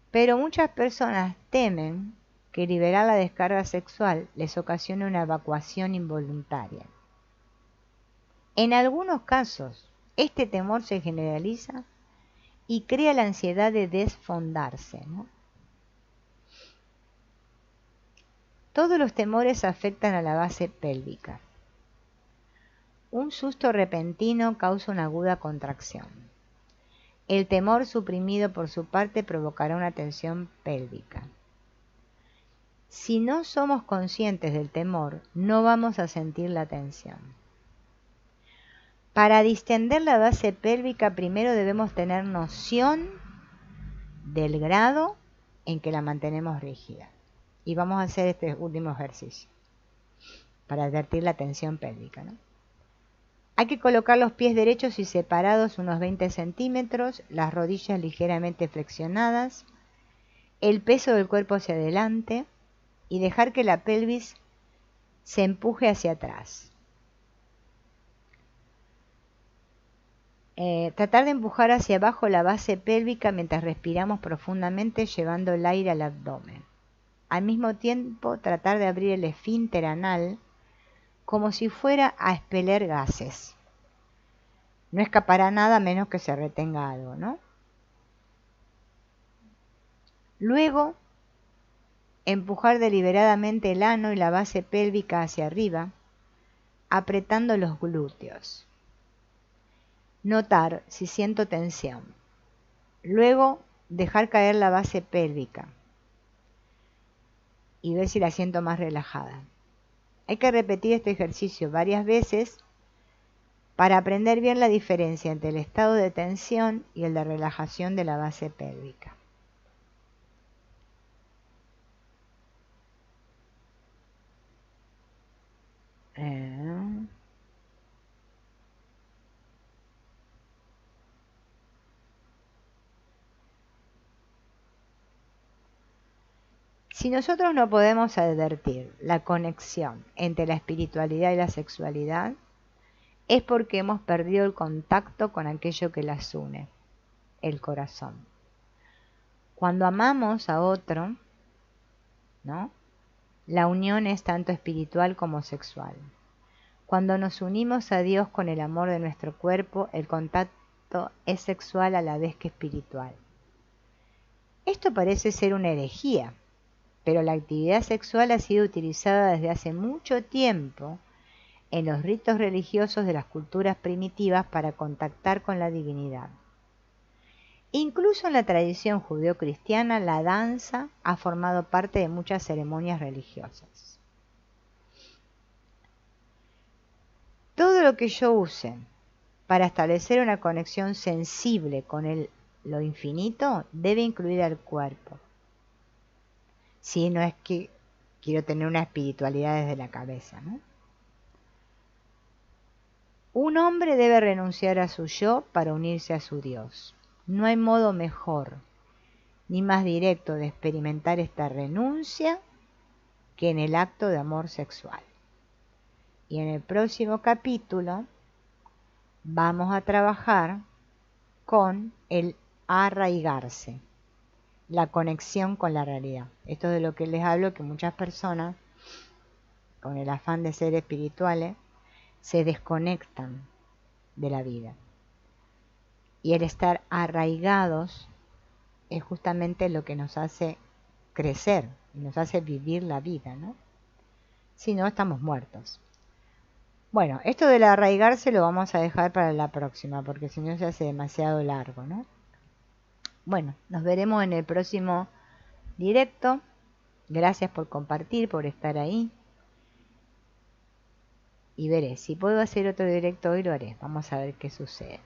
S1: pero muchas personas temen que liberar la descarga sexual les ocasione una evacuación involuntaria. En algunos casos, este temor se generaliza y crea la ansiedad de desfondarse, ¿no? Todos los temores afectan a la base pélvica. Un susto repentino causa una aguda contracción. El temor suprimido por su parte provocará una tensión pélvica. Si no somos conscientes del temor, no vamos a sentir la tensión. Para distender la base pélvica, primero debemos tener noción del grado en que la mantenemos rígida. Y vamos a hacer este último ejercicio para advertir la tensión pélvica, ¿no? Hay que colocar los pies derechos y separados unos 20 centímetros, las rodillas ligeramente flexionadas, el peso del cuerpo hacia adelante y dejar que la pelvis se empuje hacia atrás. Tratar de empujar hacia abajo la base pélvica mientras respiramos profundamente llevando el aire al abdomen. Al mismo tiempo, tratar de abrir el esfínter anal como si fuera a expeler gases. No escapará nada a menos que se retenga algo, ¿no? Luego, empujar deliberadamente el ano y la base pélvica hacia arriba, apretando los glúteos. Notar si siento tensión. Luego, dejar caer la base pélvica y ver si la siento más relajada. Hay que repetir este ejercicio varias veces para aprender bien la diferencia entre el estado de tensión y el de relajación de la base pélvica. Si nosotros no podemos advertir la conexión entre la espiritualidad y la sexualidad, es porque hemos perdido el contacto con aquello que las une, el corazón. Cuando amamos a otro, ¿no?, la unión es tanto espiritual como sexual. Cuando nos unimos a Dios con el amor de nuestro cuerpo, el contacto es sexual a la vez que espiritual. Esto parece ser una herejía, pero la actividad sexual ha sido utilizada desde hace mucho tiempo en los ritos religiosos de las culturas primitivas para contactar con la divinidad. Incluso en la tradición judeocristiana, la danza ha formado parte de muchas ceremonias religiosas. Todo lo que yo use para establecer una conexión sensible con lo infinito debe incluir al cuerpo. Si no es que quiero tener una espiritualidad desde la cabeza, ¿no? Un hombre debe renunciar a su yo para unirse a su Dios. No hay modo mejor ni más directo de experimentar esta renuncia que en el acto de amor sexual. Y en el próximo capítulo vamos a trabajar con el arraigarse, la conexión con la realidad. Esto es de lo que les hablo, que muchas personas, con el afán de ser espirituales, se desconectan de la vida. Y el estar arraigados es justamente lo que nos hace crecer y nos hace vivir la vida, ¿no? Si no, estamos muertos. Bueno, esto del arraigarse lo vamos a dejar para la próxima, porque si no se hace demasiado largo, ¿no? Bueno, nos veremos en el próximo directo. Gracias por compartir, por estar ahí. Y veré, si puedo hacer otro directo hoy lo haré. Vamos a ver qué sucede.